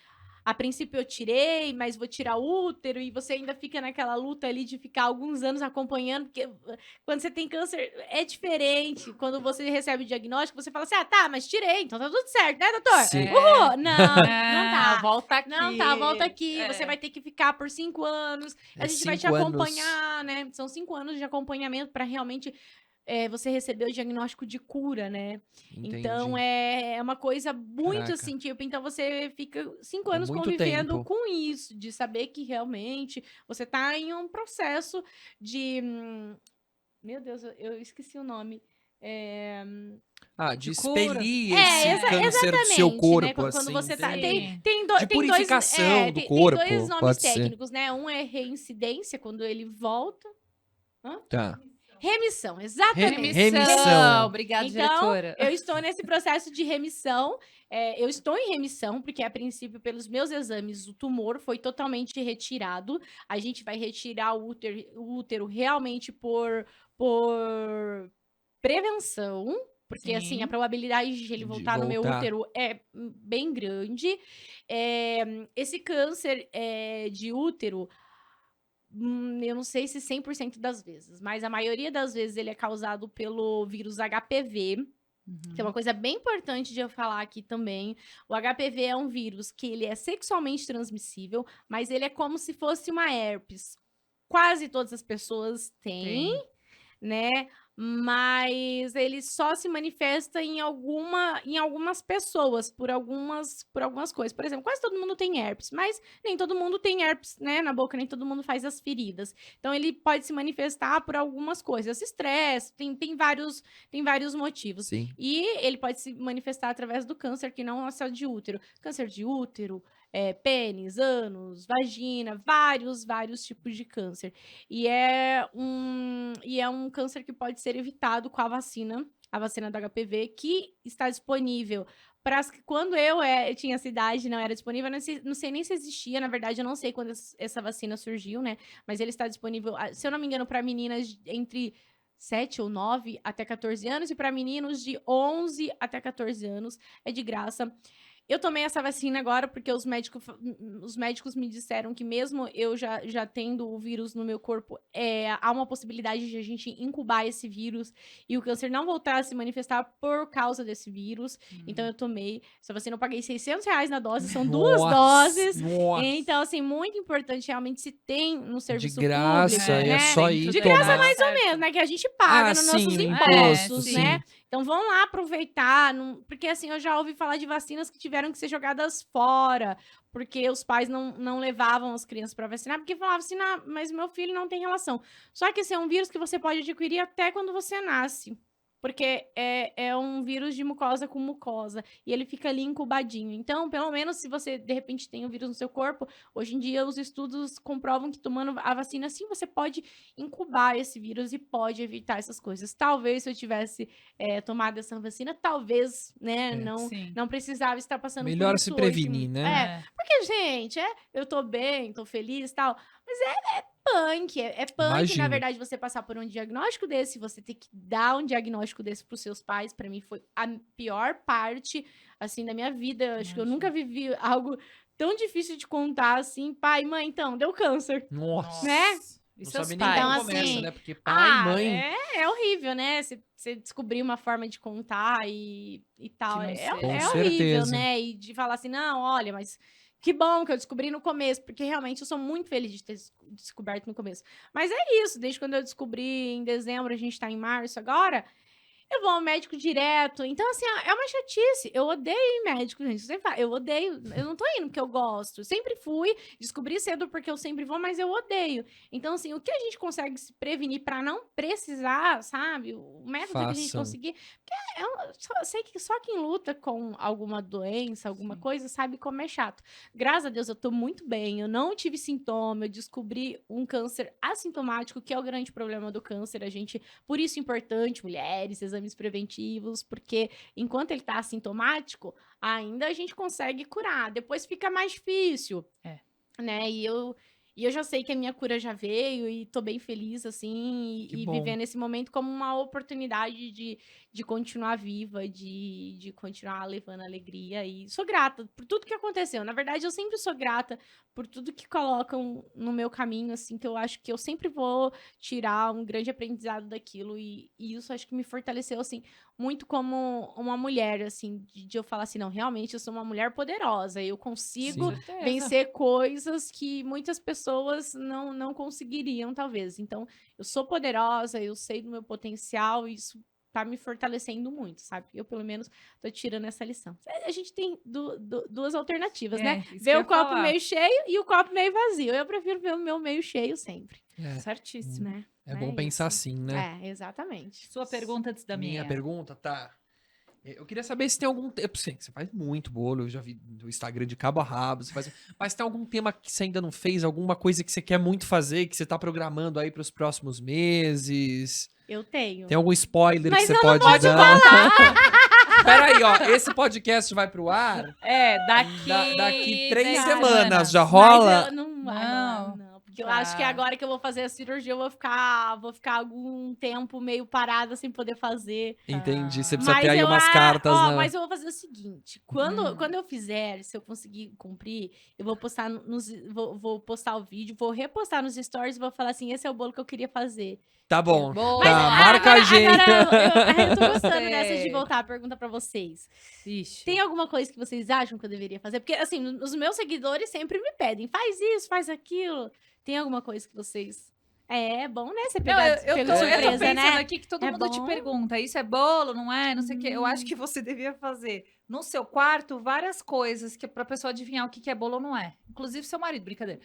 a princípio eu tirei, mas vou tirar o útero, e você ainda fica naquela luta ali de ficar alguns anos acompanhando, porque quando você tem câncer é diferente. Quando você recebe o diagnóstico, você fala assim, tá, mas tirei, então tá tudo certo, né, doutor? Sim. Uhul! Não tá. Volta aqui. Não tá, volta aqui, É. você vai ter que ficar por 5 anos, a gente vai te 5 anos. acompanhar, né? São 5 anos de acompanhamento pra realmente você receber o diagnóstico de cura, né? Entendi. Então é uma coisa muito Caraca. assim, tipo, então você fica 5 É anos muito convivendo tempo. com isso, de saber que realmente você tá em um processo de. Meu Deus, eu esqueci o nome. De De cura. expelir esse câncer do seu Exatamente, corpo, né? Quando assim. você tá. Sim. De purificação do Tem corpo, dois nomes pode ser. técnicos, né? Um é reincidência, quando ele volta. Tá. Remissão, exatamente. Remissão. Obrigada, Então, diretora. eu estou nesse processo de remissão. Eu estou em remissão, porque a princípio, pelos meus exames, o tumor foi totalmente retirado. A gente vai retirar o útero realmente por prevenção. Porque, Sim. assim, a probabilidade de ele De voltar no meu voltar. útero é bem grande. Esse câncer de útero, eu não sei se 100% das vezes, mas a maioria das vezes ele é causado pelo vírus HPV, que é uma coisa bem importante de eu falar aqui também. O HPV é um vírus que ele é sexualmente transmissível, mas ele é como se fosse uma herpes. Quase todas as pessoas têm, né? Mas ele só se manifesta em algumas pessoas, por algumas coisas. Por exemplo, quase todo mundo tem herpes, mas nem todo mundo tem herpes, né, na boca, nem todo mundo faz as feridas. Então, ele pode se manifestar por algumas coisas. Estresse, tem vários motivos. Sim. E ele pode se manifestar através do câncer, que não é só de útero. Câncer de útero, pênis, ânus, vagina, vários tipos de câncer. E é um câncer que pode ser evitado com a vacina do HPV, que está disponível para quando eu tinha essa idade, não era disponível, não sei nem se existia, na verdade, eu não sei quando essa vacina surgiu, né? Mas ele está disponível, se eu não me engano, para meninas entre 7 ou 9 até 14 anos, e para meninos de 11 até 14 anos, é de graça. Eu tomei essa vacina agora porque os médicos me disseram que mesmo eu já tendo o vírus no meu corpo, há uma possibilidade de a gente incubar esse vírus e o câncer não voltar a se manifestar por causa desse vírus. Então eu tomei essa vacina, eu paguei R$600 na dose, são 2 doses. Nossa. Então, assim, muito importante realmente se tem no De serviço graça, público, é né? só ir De graça, tomar. mais ou menos, né? Que a gente paga nos nossos sim, impostos, sim. né? Então vão lá aproveitar, porque assim, eu já ouvi falar de vacinas que tiveram que ser jogadas fora, porque os pais não levavam as crianças para vacinar, porque falavam assim, mas meu filho não tem relação. Só que esse é um vírus que você pode adquirir até quando você nasce. Porque é um vírus de mucosa com mucosa. E ele fica ali incubadinho. Então, pelo menos, se você, de repente, tem um vírus no seu corpo, hoje em dia os estudos comprovam que tomando a vacina, sim, você pode incubar esse vírus e pode evitar essas coisas. Talvez, se eu tivesse tomado essa vacina, talvez, né, não precisava estar passando por Melhor isso se hoje. prevenir, né? Porque, gente, eu tô bem, tô feliz e tal, mas punk, é punk, Imagino. na verdade, você passar por um diagnóstico desse, você ter que dar um diagnóstico desse pros seus pais, pra mim foi a pior parte, assim, da minha vida. Acho que eu nunca vivi algo tão difícil de contar, assim, pai, mãe, então, deu câncer, Nossa. né? E Não seus sabe nem pais? como Então, começa, assim, né? Porque pai, mãe... É horrível, né? Você descobrir uma forma de contar e tal. Que não É seja. Com horrível, certeza. né? E de falar assim, não, olha, mas que bom que eu descobri no começo, porque realmente eu sou muito feliz de ter descoberto no começo. Mas é isso, desde quando eu descobri em dezembro, a gente tá em março agora, eu vou ao médico direto. Então, assim, é uma chatice. Eu odeio ir em médico, gente. Você fala, eu odeio. Eu não tô indo porque eu gosto. Sempre fui, descobri cedo porque eu sempre vou, mas eu odeio. Então, assim, o que a gente consegue se prevenir pra não precisar, sabe? O método que a gente Façam. conseguir. Porque sei que só quem luta com alguma doença, alguma coisa, sabe como é chato. Graças a Deus, eu tô muito bem. Eu não tive sintoma. Eu descobri um câncer assintomático, que é o grande problema do câncer. Por isso é importante, mulheres, exames preventivos, porque enquanto ele tá assintomático, ainda a gente consegue curar. Depois fica mais difícil, né? E E eu já sei que a minha cura já veio e tô bem feliz, assim, Que e bom. vivendo esse momento como uma oportunidade de continuar viva, de continuar levando alegria. E sou grata por tudo que aconteceu. Na verdade, eu sempre sou grata por tudo que colocam no meu caminho, assim, que eu acho que eu sempre vou tirar um grande aprendizado daquilo. E isso acho que me fortaleceu, assim, muito como uma mulher, assim, de eu falar assim, não, realmente eu sou uma mulher poderosa, eu consigo Sim. Certeza. vencer coisas que muitas pessoas não conseguiriam, talvez. Então, eu sou poderosa, eu sei do meu potencial, e isso tá me fortalecendo muito, sabe? Eu, pelo menos, tô tirando essa lição. A gente tem duas alternativas, né? Isso que Ver eu o ia copo falar. meio cheio e o copo meio vazio. Eu prefiro ver o meu meio cheio sempre, Certíssimo. né? É Né? bom pensar Isso. assim, né? É, exatamente. Sua pergunta antes da minha. Minha pergunta, tá. Eu queria saber se tem algum tempo. Sim, você faz muito bolo, eu já vi no Instagram de cabo a rabo. Você faz... Mas tem algum tema que você ainda não fez? Alguma coisa que você quer muito fazer, que você tá programando aí pros próximos meses? Eu tenho. Tem algum spoiler Mas que você eu não pode dar? Peraí, ó. Esse podcast vai pro ar daqui 3 Cara, semanas. Já Mas rola? eu não vai Não. rolar, não. Porque eu Tá. acho que agora que eu vou fazer a cirurgia, eu vou ficar algum tempo meio parada sem poder fazer. Entendi. Você precisa Mas ter aí eu, umas cartas, né? mas eu vou fazer o seguinte: quando eu fizer, se eu conseguir cumprir, eu vou postar vou postar o vídeo, vou repostar nos stories e vou falar assim: esse é o bolo que eu queria fazer. Tá bom. Boa. Tá, marca a gente. Agora eu tô gostando Sei. dessa de voltar a pergunta pra vocês. Ixi. Tem alguma coisa que vocês acham que eu deveria fazer? Porque, assim, os meus seguidores sempre me pedem, faz isso, faz aquilo. Tem alguma coisa que vocês... É bom, né? Você Não, pegar eu tô pela surpresa, pensando né? aqui que todo É mundo te bom. pergunta, isso é bolo, não é? Não sei o quê. Eu acho que você devia fazer no seu quarto várias coisas que pra pessoa adivinhar o que é bolo ou não é. Inclusive seu marido, brincadeira.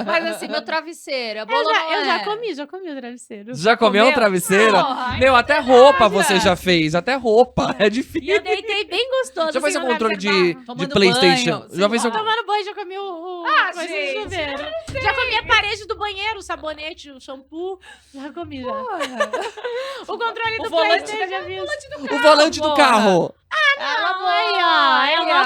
Mas assim, meu travesseiro, é bolo ou não é? Eu já comi o travesseiro. Já comeu um Comeu? travesseiro? Não, Meu, até roupa olha. você já fez. Até roupa. É E difícil. eu deitei bem gostoso. Já fez assim, o no controle de travesseiro. Tomando PlayStation? banho, Já fez sei o... lá. Tomando banho, já comi o coisa do gente, chuveiro. Já comi a parede do banheiro, o sabonete, o shampoo. Já comi, já. O controle O do volante PlayStation, já vi. O volante do Porra. carro. Não, aí, ó, é uma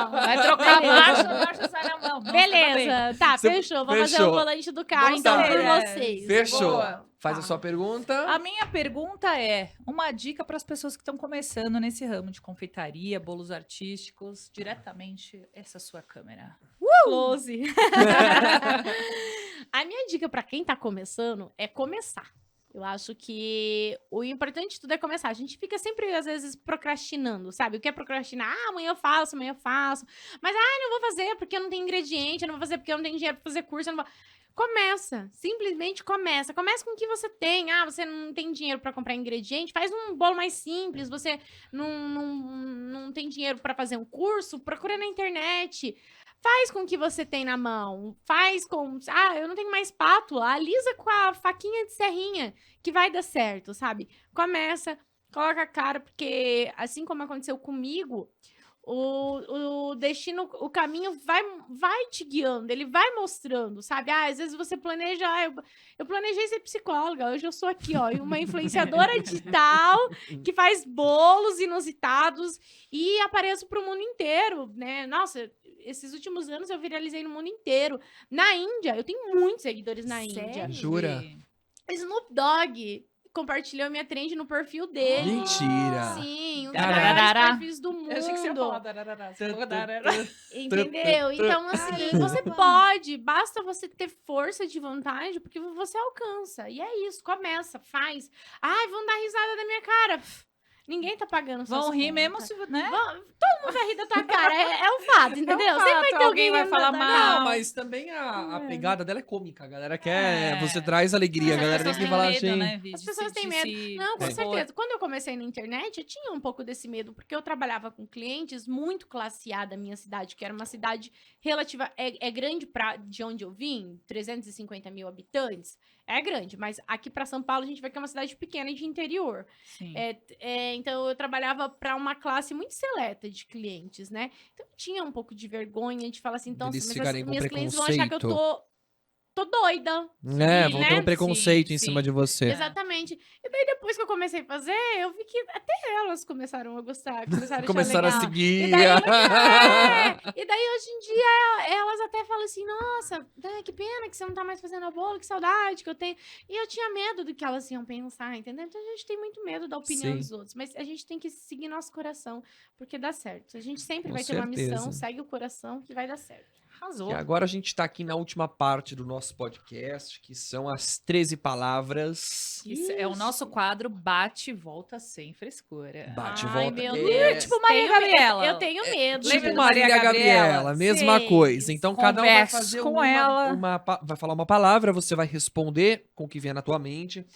boa. Vai trocar a marcha sai na mão. Não, tudo bem. Beleza, tá, Você- fechou. Vou fazer fechou. o volante do carro, Vamos então, lá. por É, vocês. Fechou. Boa. Faz a sua pergunta. A minha pergunta é uma dica para as pessoas que estão começando nesse ramo de confeitaria, bolos artísticos, diretamente essa sua câmera. Close. A minha dica pra quem tá começando é começar. Eu acho que o importante de tudo é começar. A gente fica sempre, às vezes, procrastinando, sabe? O que é procrastinar? Ah, amanhã eu faço, amanhã eu faço. Mas, não vou fazer porque eu não tenho ingrediente, eu não vou fazer porque eu não tenho dinheiro pra fazer curso, eu não vou... Começa, simplesmente começa. Começa com o que você tem. Ah, você não tem dinheiro pra comprar ingrediente, faz um bolo mais simples. Você não tem dinheiro pra fazer um curso, procura na internet. Faz com o que você tem na mão. Faz com... Ah, eu não tenho mais espátula. Alisa com a faquinha de serrinha, que vai dar certo, sabe? Começa, coloca a cara, porque assim como aconteceu comigo, o destino, o caminho vai te guiando, ele vai mostrando, sabe? Às vezes você planeja, eu planejei ser psicóloga, hoje eu sou aqui, ó, uma influenciadora digital que faz bolos inusitados e apareço pro mundo inteiro, né? Nossa, esses últimos anos eu viralizei no mundo inteiro. Na Índia, eu tenho muitos seguidores na Índia. Sério? Jura? Snoop Dogg compartilhou minha trend no perfil dele. Mentira. Sim, um dos Dararara. maiores perfis do mundo. Eu achei que você ia falar dararara. Você falou dararara. Entendeu? Então, assim, você pode, basta você ter força de vontade, porque você alcança. E é isso, começa, faz. Ai, vão dar risada da minha cara. Pff, ninguém tá pagando suas Vão rir contas. mesmo se, né? Todo mundo vai rir da tua cara, é um fato, entendeu? fato, Sempre vai ter alguém alguém vai rindo falar da- mal. Não, mas também a pegada dela é cômica. A galera quer. É. Você traz alegria. A As galera tem pessoas que têm falar medo, assim. né, Vi, As de pessoas se- têm de medo. se Não, com expor. certeza. Quando eu comecei na internet, eu tinha um pouco desse medo, porque eu trabalhava com clientes muito classe A da minha cidade, que era uma cidade relativa... É grande de onde eu vim, 350 mil habitantes. É grande, mas aqui pra São Paulo a gente vê que é uma cidade pequena e de interior. Sim. Então eu trabalhava pra uma classe muito seleta de clientes, né? Então eu tinha um pouco de vergonha de falar assim, então, Eles mas ficarem as com minhas clientes vão achar que eu preconceito. tô doida. Né? Sim, Vão né? ter um preconceito Sim, em cima sim. de você. Exatamente. E daí Aí depois que eu comecei a fazer, eu vi que até elas começaram a gostar, Começaram a achar legal. seguir. E daí, hoje em dia, elas até falam assim, nossa, que pena que você não tá mais fazendo a bolo, que saudade que eu tenho. E eu tinha medo do que elas iam pensar, entendeu? Então, a gente tem muito medo da opinião Sim. dos outros. Mas a gente tem que seguir nosso coração, porque dá certo. A gente sempre Com vai ter uma certeza. missão, segue o coração, que vai dar certo. Arrasou. E agora a gente tá aqui na última parte do nosso podcast, que são as 13 palavras. Isso é o nosso quadro Bate e Volta Sem Frescura. Bate e Ai, volta. meu É, Deus. tipo Maria Tenho Gabriela. Eu tenho medo. Lembra Tipo do Maria Marília Gabriela, Gabriela? mesma Sei. coisa. Então cada um vai Converse fazer com ela. vai falar uma palavra, você vai responder com o que vier na tua mente.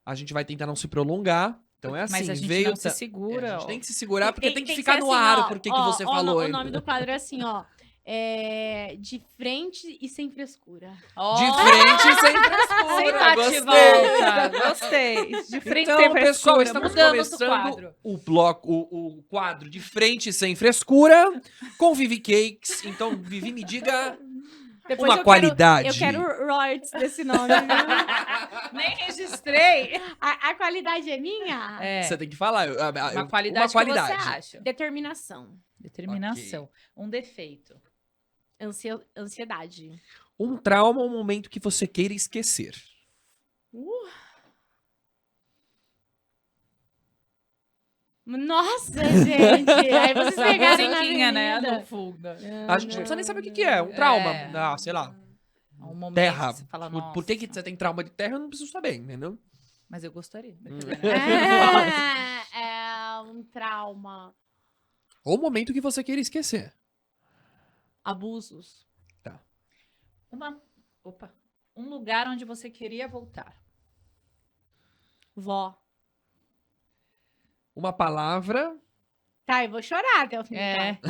A gente vai tentar não se prolongar. Então é assim, Mas a gente veio... não se segura. a gente ó. tem que se segurar, porque tem que ficar ser no assim, ar ó, o porquê ó, que você ó, falou. O nome do quadro é assim, ó. De frente e sem frescura. Ó, De frente, sem frescura. sem bate e Gostei. volta. Gostei. De frente Então, sem pessoal, frescura. estamos Mudamos o começando quadro. o bloco, o quadro de frente sem frescura com Vivi Cakes. Então, Vivi, me diga Depois uma eu qualidade. Quero royalties desse nome, viu? Nem registrei. A qualidade é minha? É. Você tem que falar. Uma qualidade que você acha. Determinação. Determinação. Um defeito. Ansiedade. Um trauma ou um momento que você queira esquecer. Nossa, gente! Aí vocês pegaram na Musiquinha, né? avenida. No fundo. A gente não precisa nem saber o que é. Um trauma. Ah, sei lá. Um momento Terra. que você fala, Por que "Nossa, você tem trauma de terra, eu não preciso saber, entendeu? Mas eu gostaria. É um trauma. Ou um momento que você queira esquecer. Abusos. Um lugar onde você queria voltar. Vó. Uma palavra. Tá, eu vou chorar até o fim. É. Tá?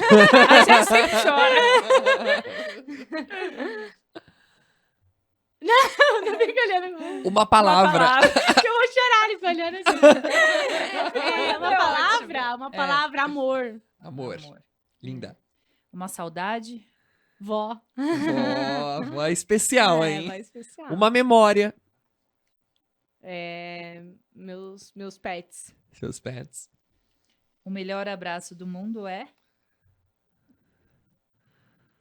A gente sempre chora. Não fica olhando. Uma palavra. Que eu vou chorar e olhando assim. Uma palavra, amor. Amor. Linda. Uma saudade. Vó. Vó é especial, hein? Mais especial. Uma memória. Meus pets. Seus pets. O melhor abraço do mundo é?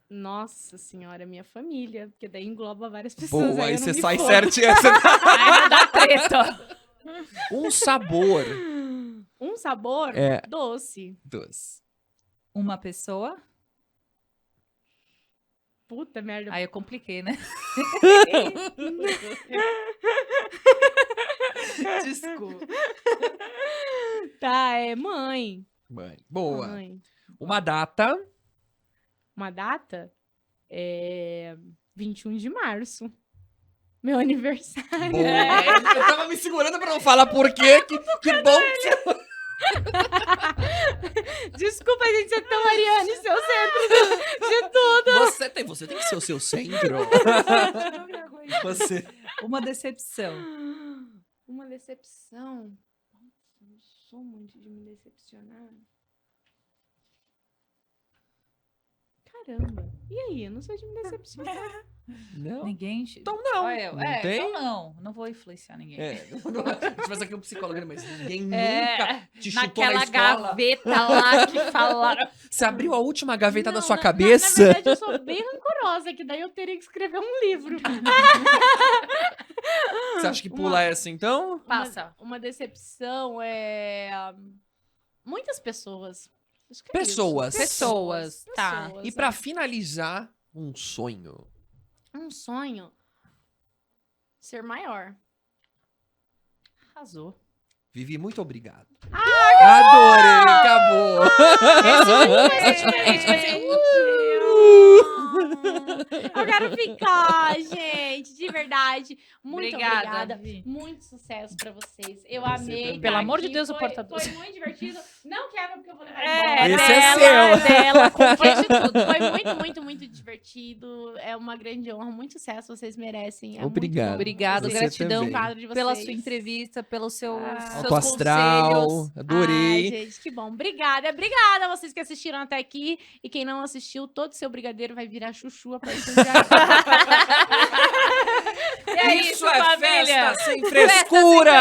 Nossa senhora, minha família. Porque daí engloba várias pessoas. Boa, aí eu não você me sai fodo. certinho. Aí não dá treta. Um sabor. Um sabor É. doce. Doce. Uma pessoa. Puta merda. Aí eu compliquei, né? Desculpa. Tá, mãe. Mãe. Boa. Mãe. Uma data. Uma data? 21 de março. Meu aniversário. Boa. Eu tava me segurando pra não falar por quê. Que bom que você... Desculpa, gente, ser tão Ariane, seu centro de tudo. Você tem que ser o seu centro. Você. Uma decepção. Uma decepção. Nossa, eu não sou muito de me decepcionar. Caramba. E aí? Eu não sou de me decepcionar. Não. Ninguém. Então não. Olha eu. Não tem? Então não. Não vou influenciar ninguém. A gente faz aqui um psicólogo, mas ninguém É, nunca te chutou na naquela escola. gaveta lá que falaram. Você abriu a última gaveta da Não, sua na cabeça? verdade, eu sou bem rancorosa, que daí eu teria que escrever um livro. Você acha que pula essa, então? Passa. Uma decepção muitas pessoas. Acho que é Pessoas. isso. Pessoas, tá. Pessoas, E pra finalizar, um sonho. um sonho ser maior. Arrasou. Vivi, muito obrigado. Adorei, acabou. Eu quero ficar, gente, de verdade. Muito obrigada. Vi. Muito sucesso pra vocês. Eu Você amei. também. Pelo tá amor de aqui. Deus, o porta-doce. Foi muito divertido. Não quebra porque eu vou levar É, Esse embora. é dela, seu. dela, Foi tudo. Foi muito, muito, muito divertido. É uma grande honra. Muito sucesso. Vocês merecem. É Obrigado. Muito bom. Obrigado, Você gratidão também. Quadro de pela vocês. sua entrevista, pelo seu Ah. seus Alto astral. conselhos. Adorei. Ai, gente, que bom. Obrigada. Obrigada a vocês que assistiram até aqui. E quem não assistiu, todo seu brigadeiro vai virar chuchu a partir de agora. É isso, é família. festa sem frescura.